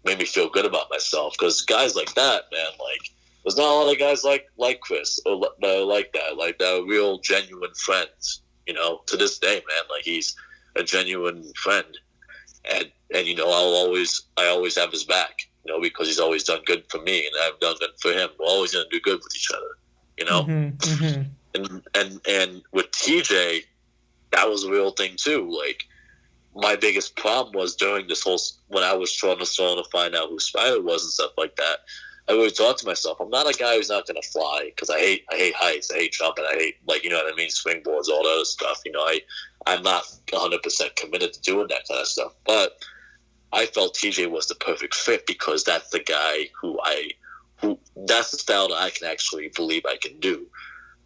Made me feel good about myself, because guys like that, man, like. There's not a lot of guys like Chris or like that, like they're real genuine friends. To this day, man, like he's a genuine friend, and I always have his back, because he's always done good for me, and I've done good for him. We're always gonna do good with each other, And with TJ, that was a real thing too. Like my biggest problem was during this whole, when I was trying to find out who Spider was and stuff like that. I really thought to myself, I'm not a guy who's not going to fly, because I hate heights, I hate jumping, I hate, springboards, all that other stuff. I'm not 100% committed to doing that kind of stuff. But I felt TJ was the perfect fit, because that's the guy who that's the style that I can actually believe I can do.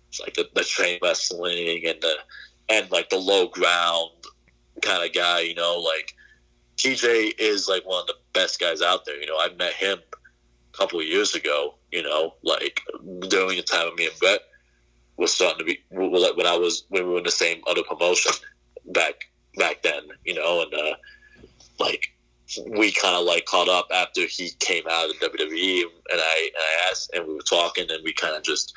It's like the train wrestling and the low ground kind of guy. Like TJ is like one of the best guys out there. I met him couple of years ago, during the time of me and Brett was starting to be, when we were in the same other promotion back then, and we kind of caught up after he came out of WWE, and I asked, and we were talking, and we kind of just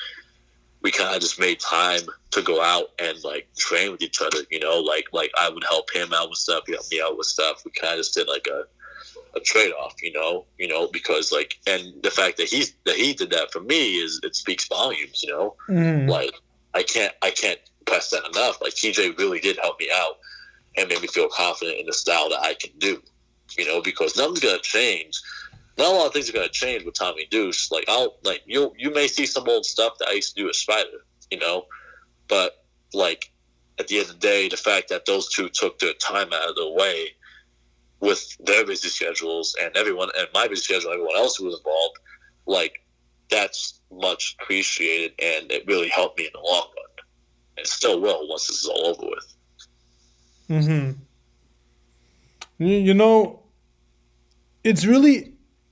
made time to go out and train with each other, I would help him out with stuff, he helped me out with stuff. We kind of just did a trade-off, because and the fact that he did that for me it speaks volumes, I can't press that enough. Like TJ really did help me out and made me feel confident in the style that I can do, because nothing's gonna change. Not a lot of things are gonna change with Tommy Deuce. You may see some old stuff that I used to do with Spider, but at the end of the day, the fact that those two took their time out of their way with their busy schedules and everyone and my busy schedule, and everyone else who was involved, like that's much appreciated, and it really helped me in the long run. And still will once this is all over with. Mm-hmm. You know, it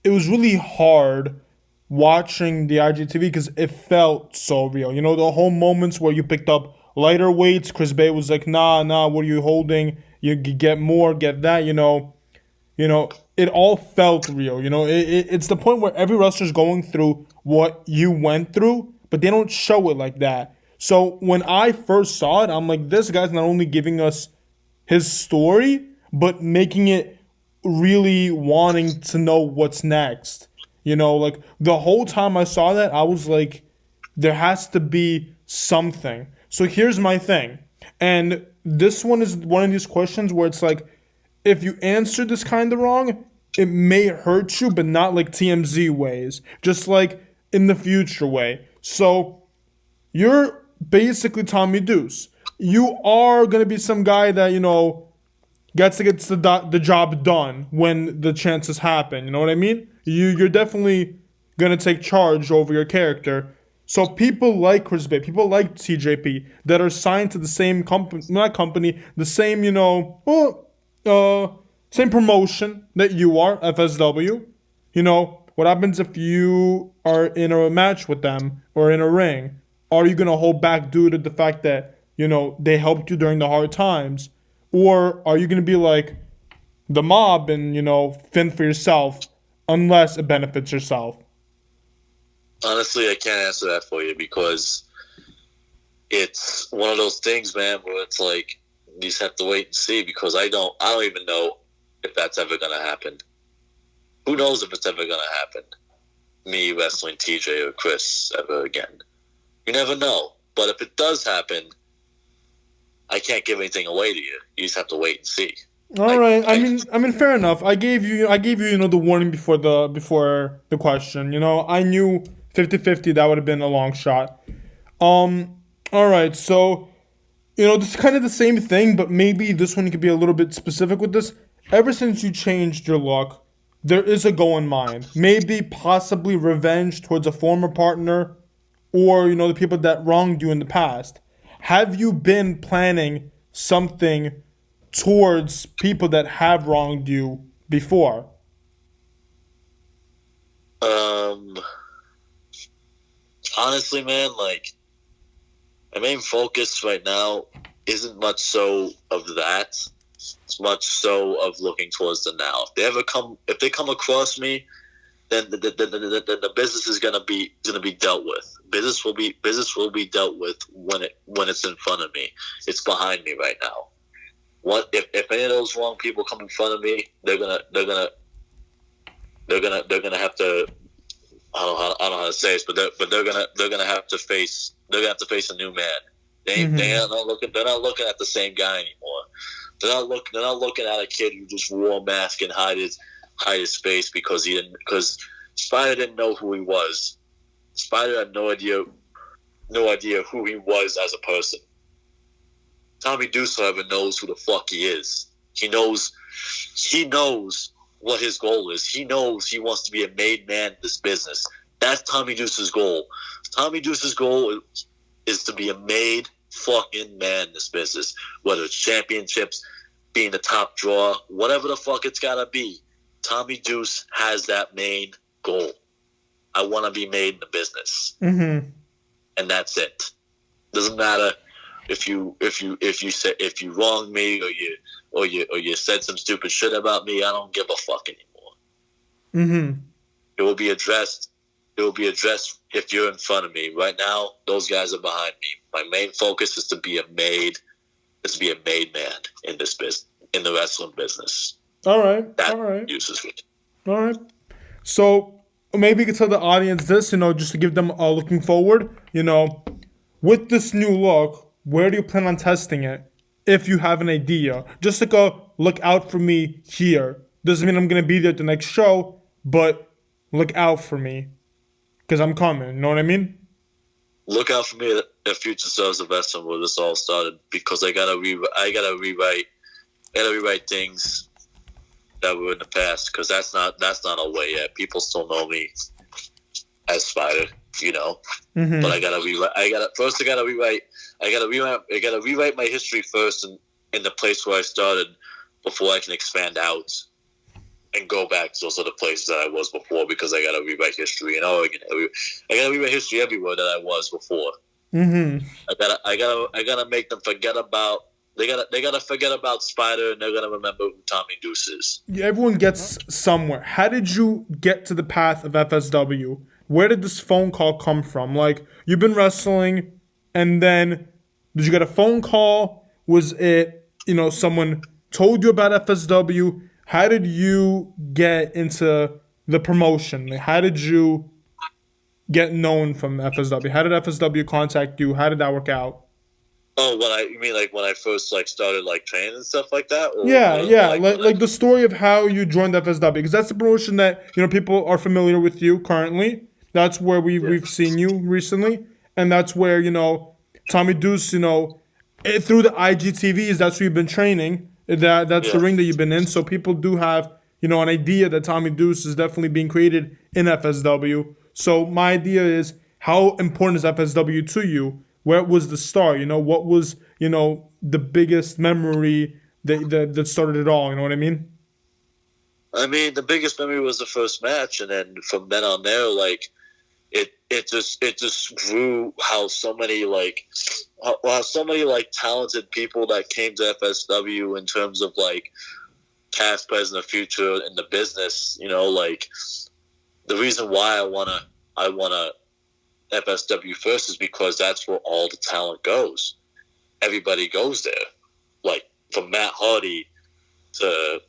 was really hard watching the IGTV because it felt so real. You know, the whole moments where you picked up lighter weights, Chris Bay was like, nah, what are you holding? You get more, get that, it all felt real. It's the point where every wrestler's going through what you went through, but they don't show it like that. So when I first saw it, I'm like, this guy's not only giving us his story, but making it really wanting to know what's next. Like the whole time I saw that, I was like, there has to be something. So here's my thing. And this one is one of these questions where it's like, if you answer this kind of wrong, it may hurt you, but not like TMZ ways, just like in the future way. So you're basically Tommy Deuce. You are going to be some guy that, gets the job done when the chances happen. You know what I mean? You're definitely going to take charge over your character. So people like Chris Bay, people like TJP that are signed to the same company, the same, same promotion that you are, FSW. What happens if you are in a match with them or in a ring? Are you going to hold back due to the fact that, they helped you during the hard times? Or are you going to be like the mob and, fend for yourself unless it benefits yourself? Honestly, I can't answer that for you because it's one of those things, man, where it's like you just have to wait and see because I don't even know if that's ever going to happen. Who knows if it's ever going to happen? Me wrestling TJ or Chris ever again. You never know. But if it does happen, I can't give anything away to you. You just have to wait and see. All right. I mean, fair enough. I gave you, the warning before the question. I knew 50-50 that would have been a long shot. All right. So, this is kind of the same thing, but maybe this one could be a little bit specific with this. Ever since you changed your look, there is a goal in mind. Maybe possibly revenge towards a former partner or, the people that wronged you in the past. Have you been planning something towards people that have wronged you before? Honestly, man, like my main focus right now isn't much so of that. It's much so of looking towards the now. If they come across me, then the business is gonna be dealt with. Business will be dealt with when it's in front of me. It's behind me right now. What if any of those wrong people come in front of me? They're gonna have to. I don't know how to say this, but they're gonna have to face a new man. They're not looking at the same guy anymore. They're not looking at a kid who just wore a mask and hide his face because Spider didn't know who he was. Spider had no idea who he was as a person. Tommy Deuce, however, knows who the fuck he is. He knows what his goal is. He knows he wants to be a made man in this business. That's Tommy Deuce's goal. Tommy Deuce's goal is to be a made fucking man in this business. Whether it's championships, being the top draw, whatever the fuck it's gotta be. Tommy Deuce has that main goal. I want to be made in the business, and that's it. Doesn't matter if you wronged me or you said some stupid shit about me. I don't give a fuck anymore. It will be addressed. It will be addressed if you're in front of me. Right now, those guys are behind me. My main focus is to be a made man in this business, in the wrestling business. All right. All right. So maybe you could tell the audience this, just to give them a looking forward, with this new look, where do you plan on testing it? If you have an idea, just like a look out for me here. Doesn't mean I'm going to be there at the next show, but look out for me because I'm coming. You know what I mean? Look out for me at Future Stars of Wrestling where this all started because I gotta rewrite things that were in the past, because that's not away yet. People still know me as Spider, Mm-hmm. But I gotta rewrite. I gotta rewrite my history first, in the place where I started, before I can expand out and go back to those other places that I was before. Because I gotta rewrite history in Oregon. I gotta rewrite history everywhere that I was before. Mm-hmm. I gotta make them forget about. They gotta forget about Spider, and they're gonna remember who Tommy Deuce is. Everyone gets somewhere. How did you get to the path of FSW? Where did this phone call come from? Like, you've been wrestling, and then did you get a phone call? Was it, someone told you about FSW? How did you get into the promotion? Like, how did you get known from FSW? How did FSW contact you? How did that work out? Oh, you mean like when I first started training and stuff like that? Or Yeah, yeah, like the story of how you joined FSW, because that's the promotion that people are familiar with you currently. That's where we've seen you recently, and that's where Tommy Deuce, through the IGTVs, that's where you've been training. That's the ring that you've been in. So people do have an idea that Tommy Deuce is definitely being created in FSW. So my idea is, how important is FSW to you? Where was the start? What was the biggest memory that started it all? You know what I mean? I mean, the biggest memory was the first match, and then from then on there, it just grew. How so many talented people that came to FSW in terms of past, present, or future in the business. The reason why I wanna FSW first is because that's where all the talent goes. Everybody goes there, from Matt Hardy to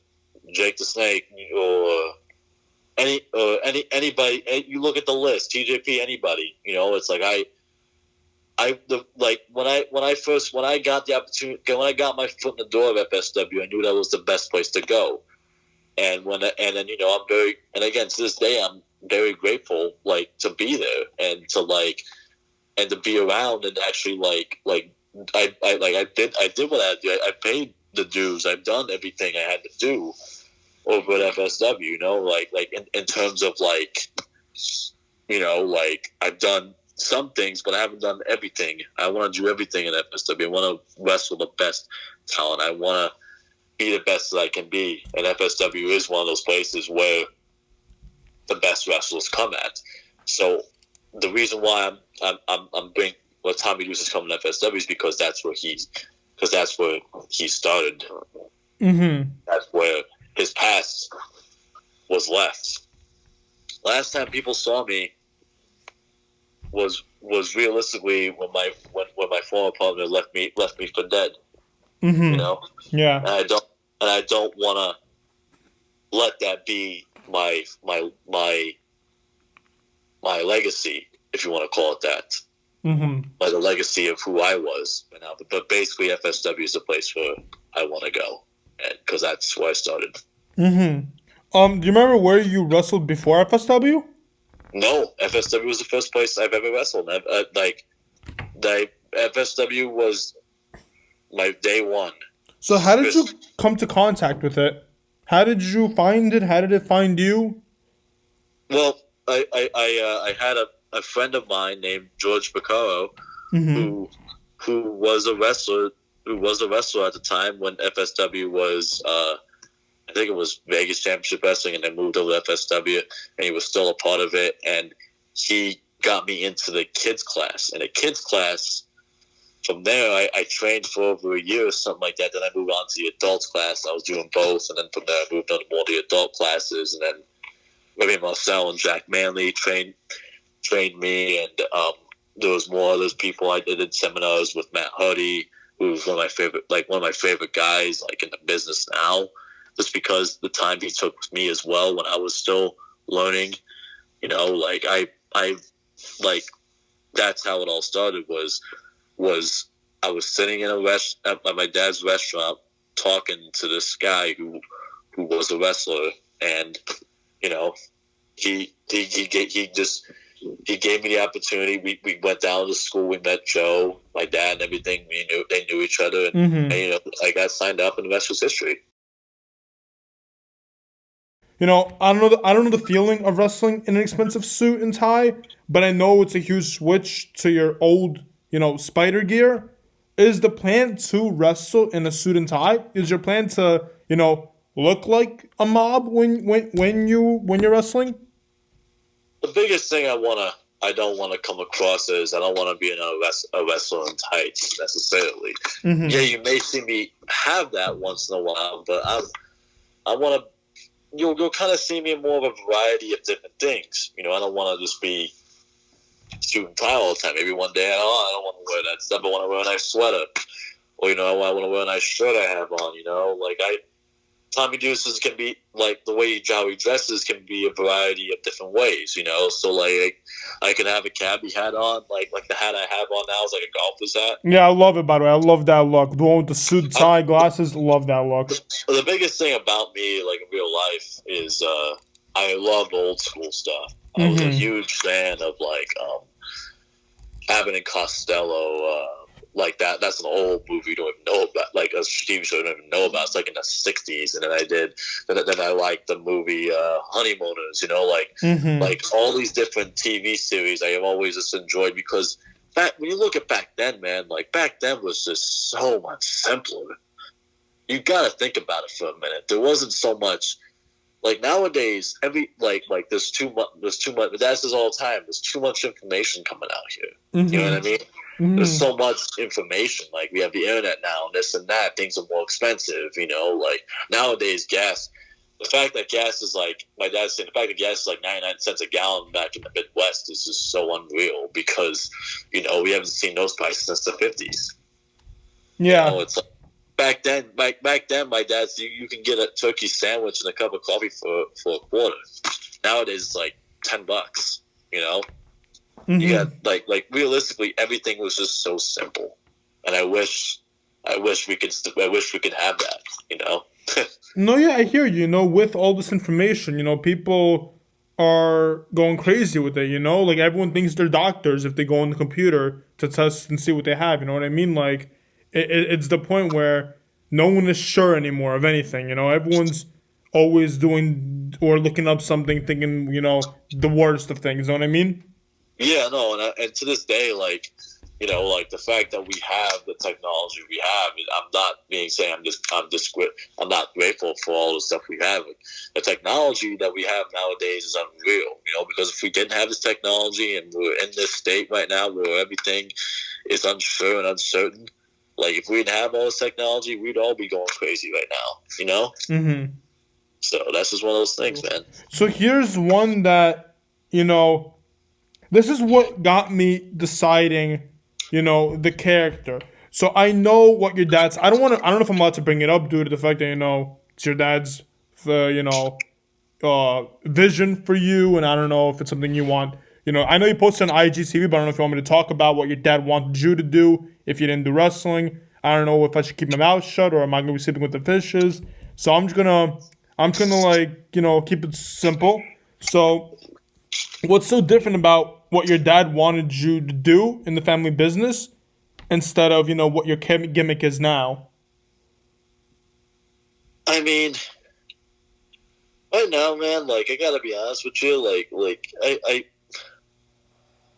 Jake the Snake, or anybody. You look at the list, TJP, anybody. It's when I got the opportunity, when I got my foot in the door of FSW, I knew that was the best place to go. And then I'm very, and again to this day, I'm very grateful to be there and to be around, and actually I did what I had to do. I paid the dues. I've done everything I had to do over at FSW. In terms of I've done some things, but I haven't done everything. I want to do everything in FSW. I want to wrestle the best talent. I want to be the best that I can be, and FSW is one of those places where the best wrestlers come at. So the reason why I'm bringing Tommy Deuce is coming to FSW is because that's where he started. Mm-hmm. That's where his past was left. Last time people saw me was realistically when my former partner left me for dead. Mm-hmm. Yeah. And I don't want to let that be my legacy, if you want to call it that. Mm-hmm. By the legacy of who I was. But basically, FSW is the place where I want to go, because that's where I started. Mm-hmm. Do you remember where you wrestled before FSW? No, FSW was the first place I've ever wrestled. FSW was my day one. So how did you come to contact with it? How did you find it? How did it find you? Well, I had a friend of mine named George Piccaro, Mm-hmm. who was a wrestler at the time when FSW was I think it was Vegas Championship Wrestling, and then moved over to FSW, and he was still a part of it, and he got me into the kids class. And the kids class, from there, I trained for over a year or something like that. Then I moved on to the adults class. I was doing both, and then from there I moved on to more of the adult classes, and then Remy Marcel and Jack Manley trained me, and there was more other people. I did seminars with Matt Hardy, who's one of my favorite guys in the business now, just because the time he took with me as well when I was still learning. That's how it all started. Was I was sitting in at my dad's restaurant talking to this guy who was a wrestler, and he gave me the opportunity. We went down to school. We met Joe, my dad, and everything. They knew each other, and, Mm-hmm. and I got signed up, and the rest was history. I don't know the feeling of wrestling in an expensive suit and tie, but I know it's a huge switch to your old, spider gear. Is the plan to wrestle in a suit and tie? Is your plan to, look like a mob when you're wrestling? The biggest thing I don't want to come across as I don't want to be in a wrestler in tights necessarily. Mm-hmm. Yeah, you may see me have that once in a while, but I want to. You'll kind of see me in more of a variety of different things. I don't want to just be suit and tie all the time. Maybe one day I don't want to wear that stuff. I want to wear a nice sweater, or I want to wear a nice shirt I have on. Tommy Deuce's can be like the way how he dresses can be a variety of different ways, So like I can have a cabbie hat on, like the hat I have on now is like a golfer's hat. Yeah, I love it. By the way, I love that look. The one with the suit tie glasses. Love that look. The biggest thing about me, like in real life, is I love old school stuff. I was a huge fan of Abbott and Costello. Like that. That's an old movie you don't even know about. Like a TV show you don't even know about. It's like in the '60s, and then I liked the movie Honeymooners. Like all these different TV series I have always just enjoyed because when you look at back then, man, like back then was just so much simpler. You got to think about it for a minute. There wasn't so much. Like nowadays, there's too much. But that's just all the time. There's too much information coming out here. You know what I mean? There's so much information. Like we have the internet now, and this and that. Things are more expensive. Like nowadays, gas. The fact that gas is like my dad's saying. The fact that gas is like 99 cents a gallon back in the Midwest is just so unreal because we haven't seen those prices since the 50s. Yeah, it's like, back then, my dad's you can get a turkey sandwich and a cup of coffee for a quarter. Nowadays, it's like $10. You got like realistically, everything was just so simple, and I wish we could have that. No, yeah, I hear you. With all this information, people are going crazy with it. Like everyone thinks they're doctors if they go on the computer to test and see what they have. You know what I mean? Like it's the point where no one is sure anymore of anything. Everyone's always doing or looking up something, thinking the worst of things. You know what I mean? Yeah, no, and to this day, like the fact that we have the technology we have, I'm not being saying I'm not grateful for all the stuff we have. Like, the technology that we have nowadays is unreal, because if we didn't have this technology and we're in this state right now where everything is unsure and uncertain, like if we didn't have all this technology, we'd all be going crazy right now, So that's just one of those things, man. So here's one that, this is what got me deciding, the character. So I know what your dad's. I don't know if I'm allowed to bring it up due to the fact that it's your dad's, vision for you, and I don't know if it's something you want. I know you posted on IGTV, but I don't know if you want me to talk about what your dad wanted you to do if you didn't do wrestling. I don't know if I should keep my mouth shut or am I gonna be sleeping with the fishes. So I'm just gonna keep it simple. So what's so different about what your dad wanted you to do in the family business instead of, what your gimmick is now? I mean, right now, man, like, I gotta be honest with you,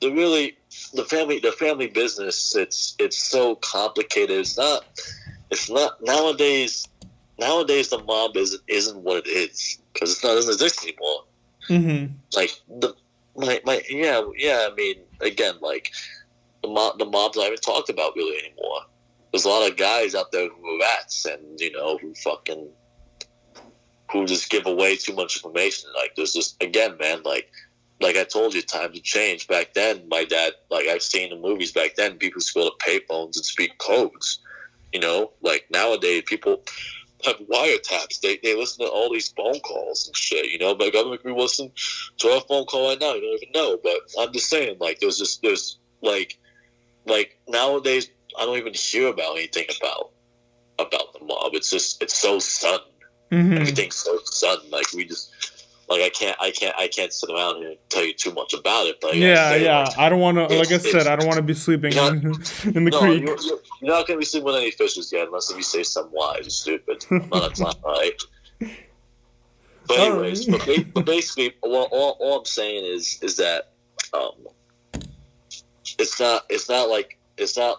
the family business, it's so complicated. It's not, nowadays the mob isn't what it is, because it doesn't exist anymore. Like, I mean, again, like the mob's not even talked about really anymore. There's a lot of guys out there who are rats and who just give away too much information. Like there's just, again, man, like I told you, times have changed. Back then, my dad, like I've seen in movies back then, people used to go to payphones and speak codes. Like nowadays people have wiretaps. They listen to all these phone calls and shit, But if we listen to our phone call right now, you don't even know. But I'm just saying, like, there's nowadays, I don't even hear about anything about the mob. It's so sudden. Everything's so sudden. Like we just, like I can't sit around here and tell you too much about it. But I don't want to. Like I said, I don't want to be sleeping in the creek. You're not gonna be sleeping with any fishes yet, unless if you say some wise. You're stupid. I'm not a clown, all right? But All anyways, right. but basically, all I'm saying is that um, it's not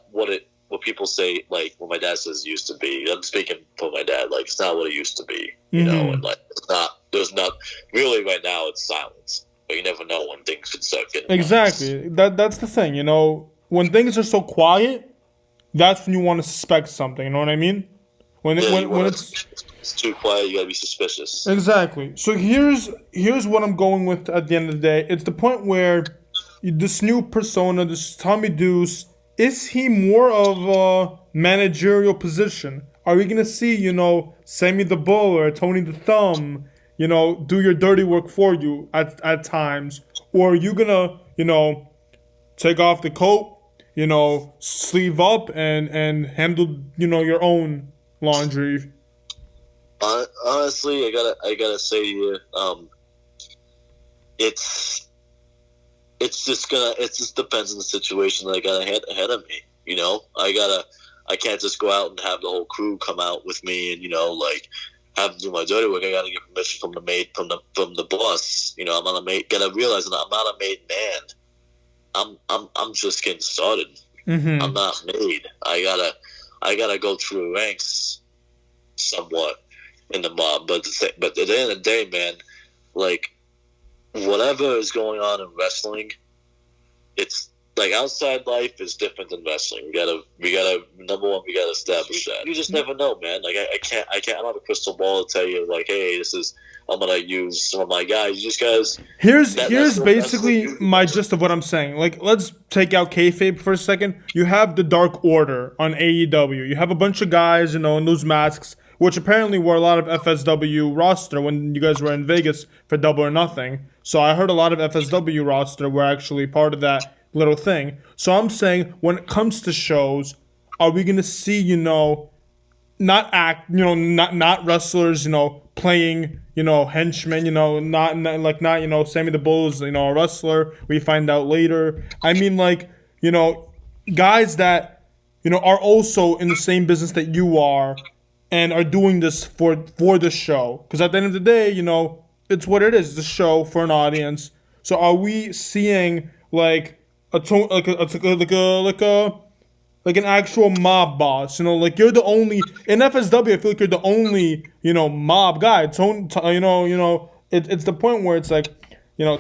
what people say, like what my dad says it used to be. I'm speaking for my dad. Like, it's not what it used to be, you know. And like, it's not. There's not really right now. It's silence, but you never know when things could start getting nuts. Exactly. That's the thing. When things are so quiet, that's when you want to suspect something. You know what I mean? When it, Yeah, you when want it's to. It's too quiet. You gotta be suspicious. exactly. So here's what I'm going with at the end of the day. It's the point where this new persona, this Tommy Deuce, is he more of a managerial position? Are we gonna see, Sammy the Bull or Tony the Thumb, do your dirty work for you at times? Or are you gonna, take off the coat, sleeve up and handle, your own laundry? Honestly, I gotta say here, it's it just depends on the situation that I got ahead of me. You know, I can't just go out and have the whole crew come out with me and like have them do my dirty work. I gotta get permission from the maid from the boss. You know, I'm not a maid. Gotta realize that I'm not a made man. I'm just getting started. I'm Mm-hmm. not made. I gotta go through the ranks somewhat in the mob. But at the end of the day, man, like whatever is going on in wrestling, it's like outside life is different than wrestling. We gotta number one, we gotta establish that. You just never know, man. Like I don't have a crystal ball to tell you like, hey, I'm gonna use some of my guys. You just guys Here's basically my gist of what I'm saying. Like, let's take out kayfabe for a second. You have the Dark Order on AEW. You have a bunch of guys, in those masks, which apparently were a lot of FSW roster when you guys were in Vegas for Double or Nothing. So I heard a lot of FSW roster were actually part of that little thing. So I'm saying, when it comes to shows, are we gonna see, not wrestlers, playing, henchmen, not Sammy the Bull's, a wrestler. We find out later. I mean, like, guys that, are also in the same business that you are, and are doing this for the show. Because at the end of the day, it's what it is. It's a show for an audience. So are we seeing like like an actual mob boss. Like you're the only in FSW. I feel like you're the only mob guy. It's the point where it's like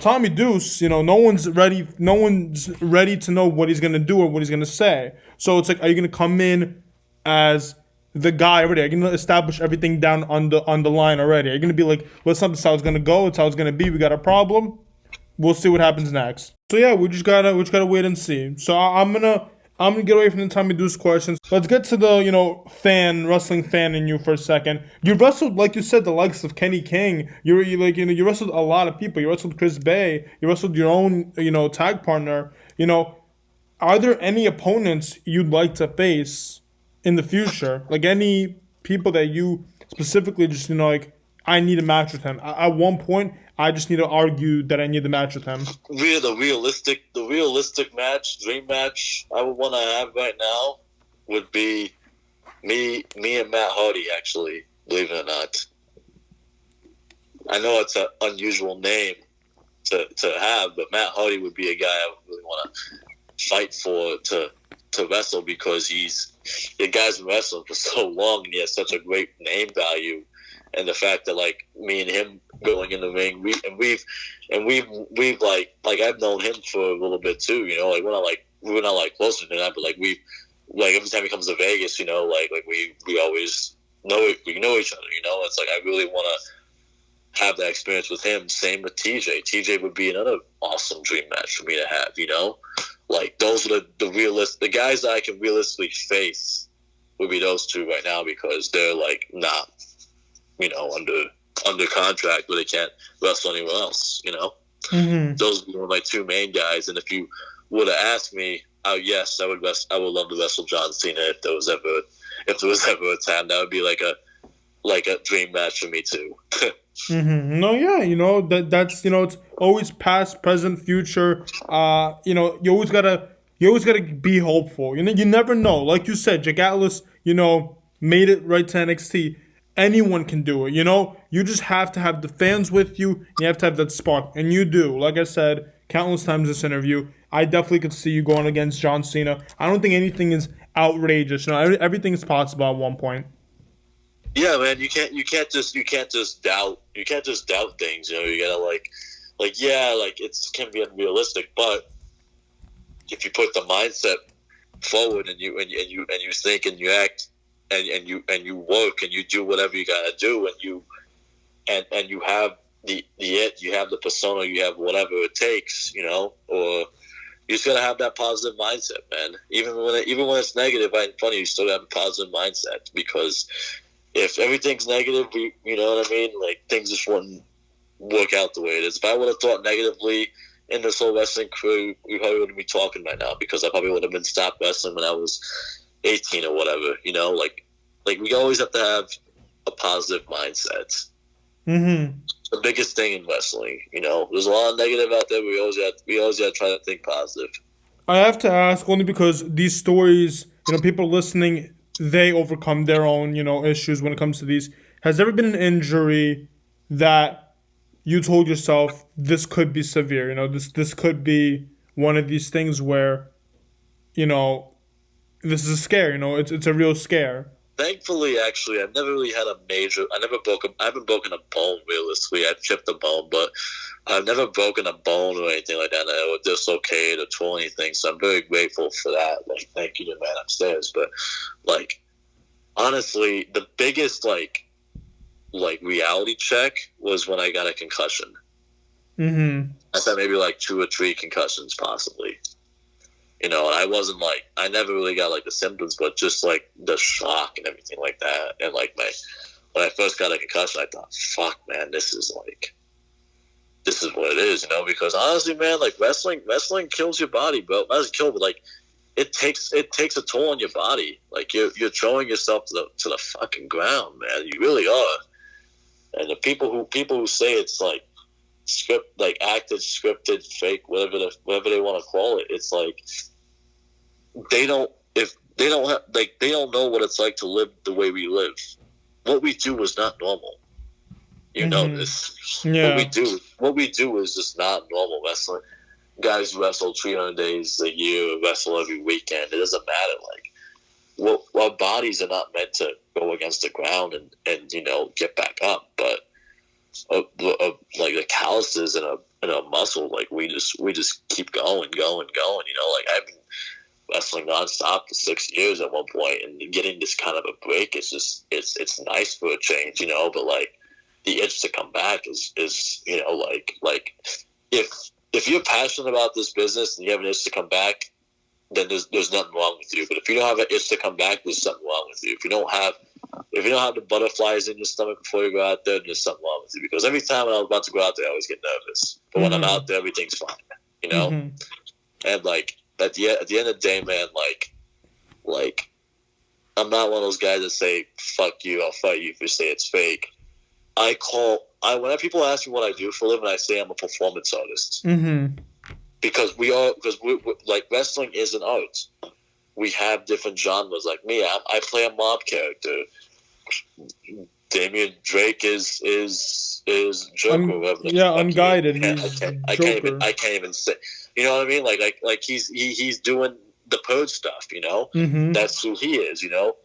Tommy Deuce. No one's ready. No one's ready to know what he's gonna do or what he's gonna say. So it's like, are you gonna come in as the guy already? Are you gonna establish everything down on the line already? Are you gonna be like, listen, this is how it's gonna go. It's how it's gonna be. We got a problem. We'll see what happens next. So yeah, we just gotta wait and see. So I'm gonna get away from the Tommy Deuce questions. Let's get to the wrestling fan in you for a second. You wrestled, like you said, the likes of Kenny King. You wrestled a lot of people. You wrestled Chris Bay. You wrestled your own tag partner. Are there any opponents you'd like to face in the future? Like any people that you specifically just like, I need a match with him. At one point, I just need to argue that I need a match with him. The realistic match, dream match I would want to have right now would be me and Matt Hardy. Actually, believe it or not, I know it's an unusual name to have, but Matt Hardy would be a guy I would really want to fight for to wrestle, because the guy's been wrestling for so long and he has such a great name value. And the fact that like me and him going in the ring, we've like I've known him for a little bit too. Like we're not like closer than that, but like every time he comes to Vegas, like we always we know each other. It's like I really want to have that experience with him. Same with TJ. TJ would be another awesome dream match for me to have. Like those are the guys that I can realistically face would be those two right now, because they're like not under contract, but they can't wrestle anywhere else. Mm-hmm. Those were my two main guys. And if you would have asked me, yes, I would love to wrestle John Cena if there was ever a time. That would be like a dream match for me too. Mm-hmm. No, yeah, that's it's always past, present, future. You always gotta be hopeful. You never know. Like you said, Jack Atlas, made it right to NXT. anyone can do it. You know, you just have to have the fans with you. You have to have that spark, and you do. Like I said countless times in this interview, I definitely could see you going against John Cena. I don't think anything is outrageous. You know, everything is possible at one point. Yeah, man, you can't just doubt things. You know, you gotta it can be unrealistic, but if you put the mindset forward and you think and you act and you work and you do whatever you gotta do and you have you have the persona, you have whatever it takes, you know, or you just gotta have that positive mindset, man. Even when it's negative right in front of you, you still have a positive mindset, because if everything's negative, you know what I mean? Like, things just wouldn't work out the way it is. If I would have thought negatively in this whole wrestling career, we probably wouldn't be talking right now, because I probably would have been stopped wrestling when I was 18 or whatever, you know? Like we always have to have a positive mindset. Mm-hmm. The biggest thing in wrestling, you know? There's a lot of negative out there. We always got to try to think positive. I have to ask only because these stories, you know, people listening, they overcome their own, you know, issues when it comes to these. Has there ever been an injury that you told yourself, this could be severe? You know, this could be one of these things where, you know, this is a scare. You know, it's a real scare. Thankfully, actually, I've never really had a major. I haven't broken a bone realistically. I've chipped a bone, but I've never broken a bone or anything like that. Or dislocated or tore anything. So I'm very grateful for that. Like, thank you to the man upstairs. But like, honestly, the biggest like reality check was when I got a concussion. Mm-hmm. I thought maybe like 2 or 3 concussions possibly. You know, and I never really got like the symptoms, but just like the shock and everything like that. And like when I first got a concussion, I thought, fuck, man, this is what it is, you know, because honestly, man, like wrestling kills your body, bro. Not as kill, but like it takes a toll on your body. Like you're throwing yourself to the fucking ground, man. You really are. And the people who say it's like acted, scripted, fake, whatever they want to call it, it's like they don't know what it's like to live the way we live. What we do is not normal. You know this. Yeah. What we do is just not normal. Wrestling guys wrestle 300 days a year, wrestle every weekend. It doesn't matter. Like, our bodies are not meant to go against the ground and you know, get back up, but like the calluses in a muscle, like we just keep going. You know, like I've been wrestling nonstop for 6 years at one point, and getting this kind of a break is just it's nice for a change, you know. But like the itch to come back is you know, like if you're passionate about this business and you have an itch to come back, then there's nothing wrong with you. But if you don't have an itch to come back, there's something wrong with you. If you don't have the butterflies in your stomach before you go out there, there's something wrong with you. Because every time when I was about to go out there, I always get nervous. But when I'm out there, everything's fine, you know? And like at the end of the day, man, like I'm not one of those guys that say, fuck you, I'll fight you if you say it's fake. Whenever people ask me what I do for a living, I say I'm a performance artist. Because we like, wrestling is an art. We have different genres. Like me, I play a mob character. Damian Drake is Joker. Unguided. I can't even say. You know what I mean? Like he's doing the Purge stuff. You know, that's who he is. You know,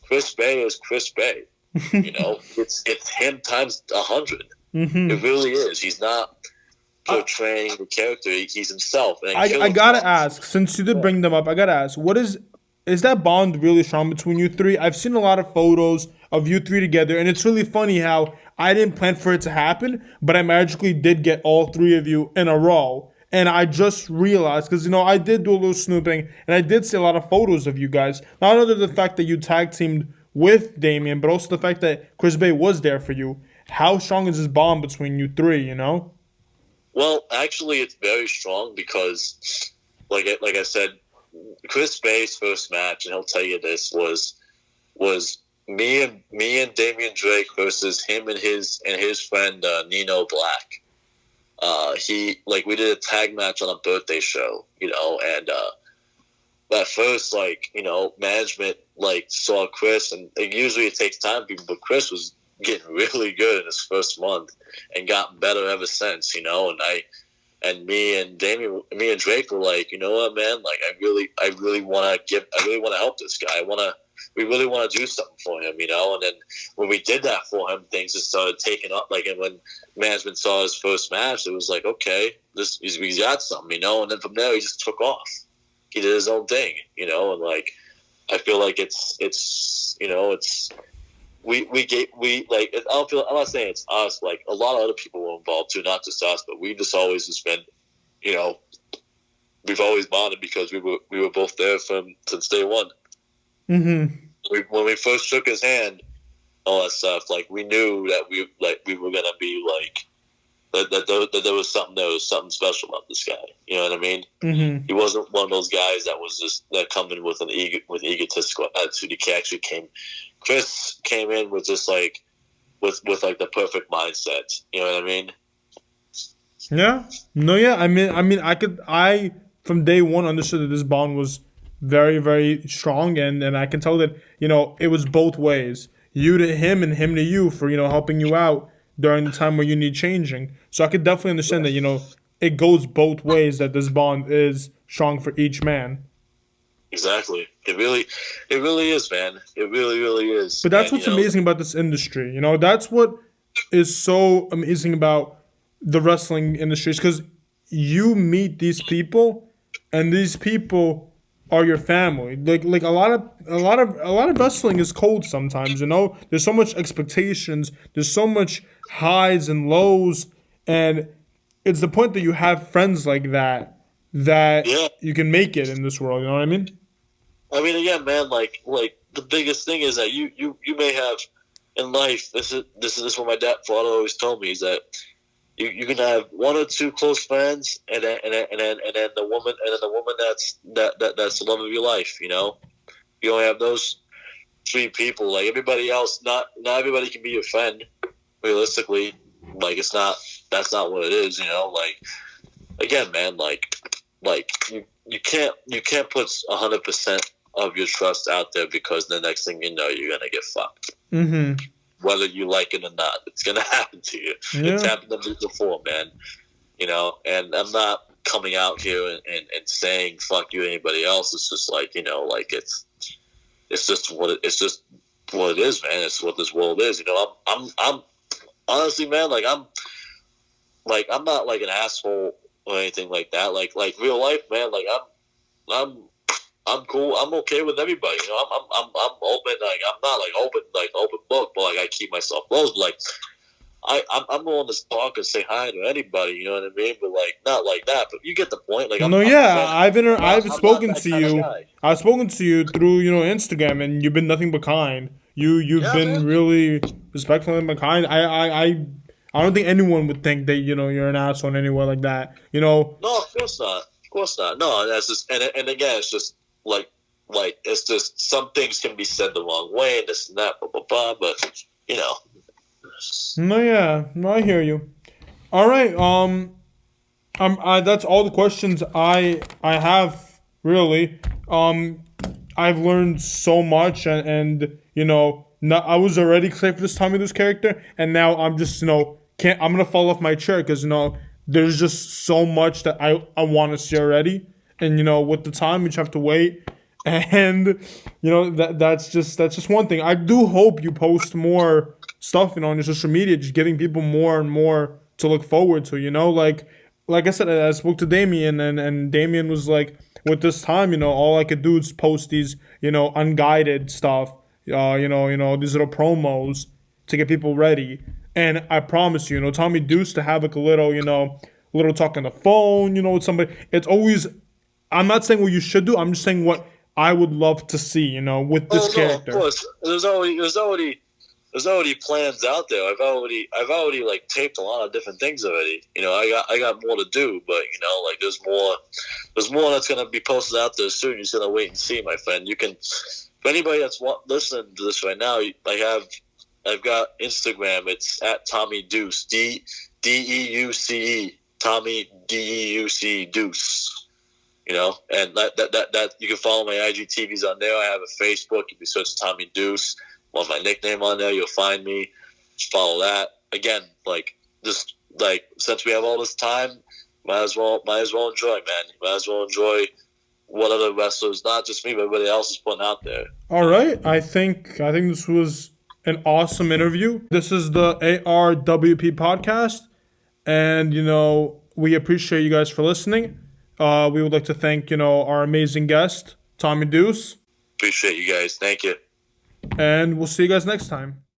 Chris Bay is Chris Bay. You know, it's him times 100. It really is. He's not portraying the character. He's himself. And I gotta ask, since you did bring them up, I gotta ask, is that bond really strong between you three? I've seen a lot of photos of you three together, and it's really funny how I didn't plan for it to happen, but I magically did get all three of you in a row. And I just realized, because, you know, I did do a little snooping, and I did see a lot of photos of you guys. Not only the fact that you tag teamed with Damien, but also the fact that Chris Bay was there for you. How strong is this bond between you three, you know? Well, actually, it's very strong because, like I said, Chris Bay's first match, and he'll tell you this, was me and Damian Drake versus him and his friend Nino Black. We did a tag match on a birthday show, you know, and at first, like, you know, management like saw Chris, and usually it takes time, people, but Chris was getting really good in his first month and gotten better ever since, and me and Drake were like, you know what, man, like I really want to help this guy. We really want to do something for him, and then when we did that for him, things just started taking up, like, and when management saw his first match, it was like, okay, we got something, and then from there he just took off. He did his own thing, and like, I feel like it's we like, I'm not saying it's us, like a lot of other people were involved too, not just us, but we've just always just been, we've always bonded because we were both there since day one. Mm-hmm. When we first shook his hand, all that stuff, like we knew that we were gonna be like that there was something special about this guy. You know what I mean? Mm-hmm. He wasn't one of those guys that was just that coming with egotistical attitude. He actually Chris came in with just like with like the perfect mindset. You know what I mean? Yeah. No. Yeah. I mean, I from day one understood that this bond was very, very strong, and I can tell that it was both ways. You to him and him to you for helping you out during the time where you need changing. So I could definitely understand that it goes both ways, that this bond is strong for each man. Exactly. It really is, man. It really, really is. But that's what's amazing about this industry. That's what is so amazing about the wrestling industry, is because you meet these people, and these people are your family. Like a lot of wrestling is cold sometimes. There's so much expectations. There's so much highs and lows, and it's the point that you have friends like that Yeah. you can make it in this world. You know what I mean? I mean, again, man, like the biggest thing is that you may have in life. This is what my father always told me, is that you can have one or two close friends, and then the woman that's the love of your life. You only have those three people. Like everybody else, not everybody can be your friend. Realistically, like that's not what it is. Like, again, man, like you can't put 100% of your trust out there, because the next thing you know, you're gonna get fucked. Mm-hmm. Whether you like it or not, it's gonna happen to you. Yeah. It's happened to me before, man. And I'm not coming out here and saying fuck you anybody else. It's just like like it's just what it is, man. It's what this world is. I'm honestly, man, I'm not like an asshole or anything like that. Like real life, man. Like I'm cool. I'm okay with everybody. I'm open. Like I'm not like open book, but like I keep myself closed. Like I'm willing to talk and say hi to anybody. You know what I mean? But like not like that. But you get the point. Like I've spoken to you. I've spoken to you through Instagram, and you've been nothing but kind. You've been man. really respectful and kind. I don't think anyone would think that you're an asshole in any way like that. No, of course not. Of course not. No, that's just and again, it's just like it's just some things can be said the wrong way and this and that, blah blah blah. But No, yeah, no, I hear you. All right, that's all the questions I have, really. I've learned so much, and I was already excited for this Tommy Deuce character, and now I'm just I'm gonna fall off my chair, because there's just so much that I want to see already, and with the time you just have to wait, and that's just one thing. I do hope you post more stuff on your social media, just giving people more and more to look forward to. Like I said, I spoke to Damien, and Damien was like, with this time, all I could do is post these unguided stuff, these little promos to get people ready. And I promise you, Tommy Deuce, to have like a little talk on the phone, with somebody. It's always, I'm not saying what you should do. I'm just saying what I would love to see, with this character. Of course, there's already plans out there. I've already like taped a lot of different things already. I got more to do, but like there's more that's gonna be posted out there soon. You're just gonna wait and see, my friend. You can, for anybody that's listening to this right now, I've got Instagram. It's at Tommy Deuce, DEUCE, Tommy DEUCE Deuce. And that you can follow my IGTVs on there. I have a Facebook. If you search Tommy Deuce, want my nickname on there, you'll find me. follow that. Again, like just like since we have all this time, might as well enjoy, man. Might as well enjoy what other wrestlers, not just me, but everybody else is putting out there. All right. I think this was an awesome interview. This is the ARWP podcast, and we appreciate you guys for listening. We would like to thank our amazing guest Tommy Deuce, Appreciate you guys. Thank you. and we'll see you guys next time.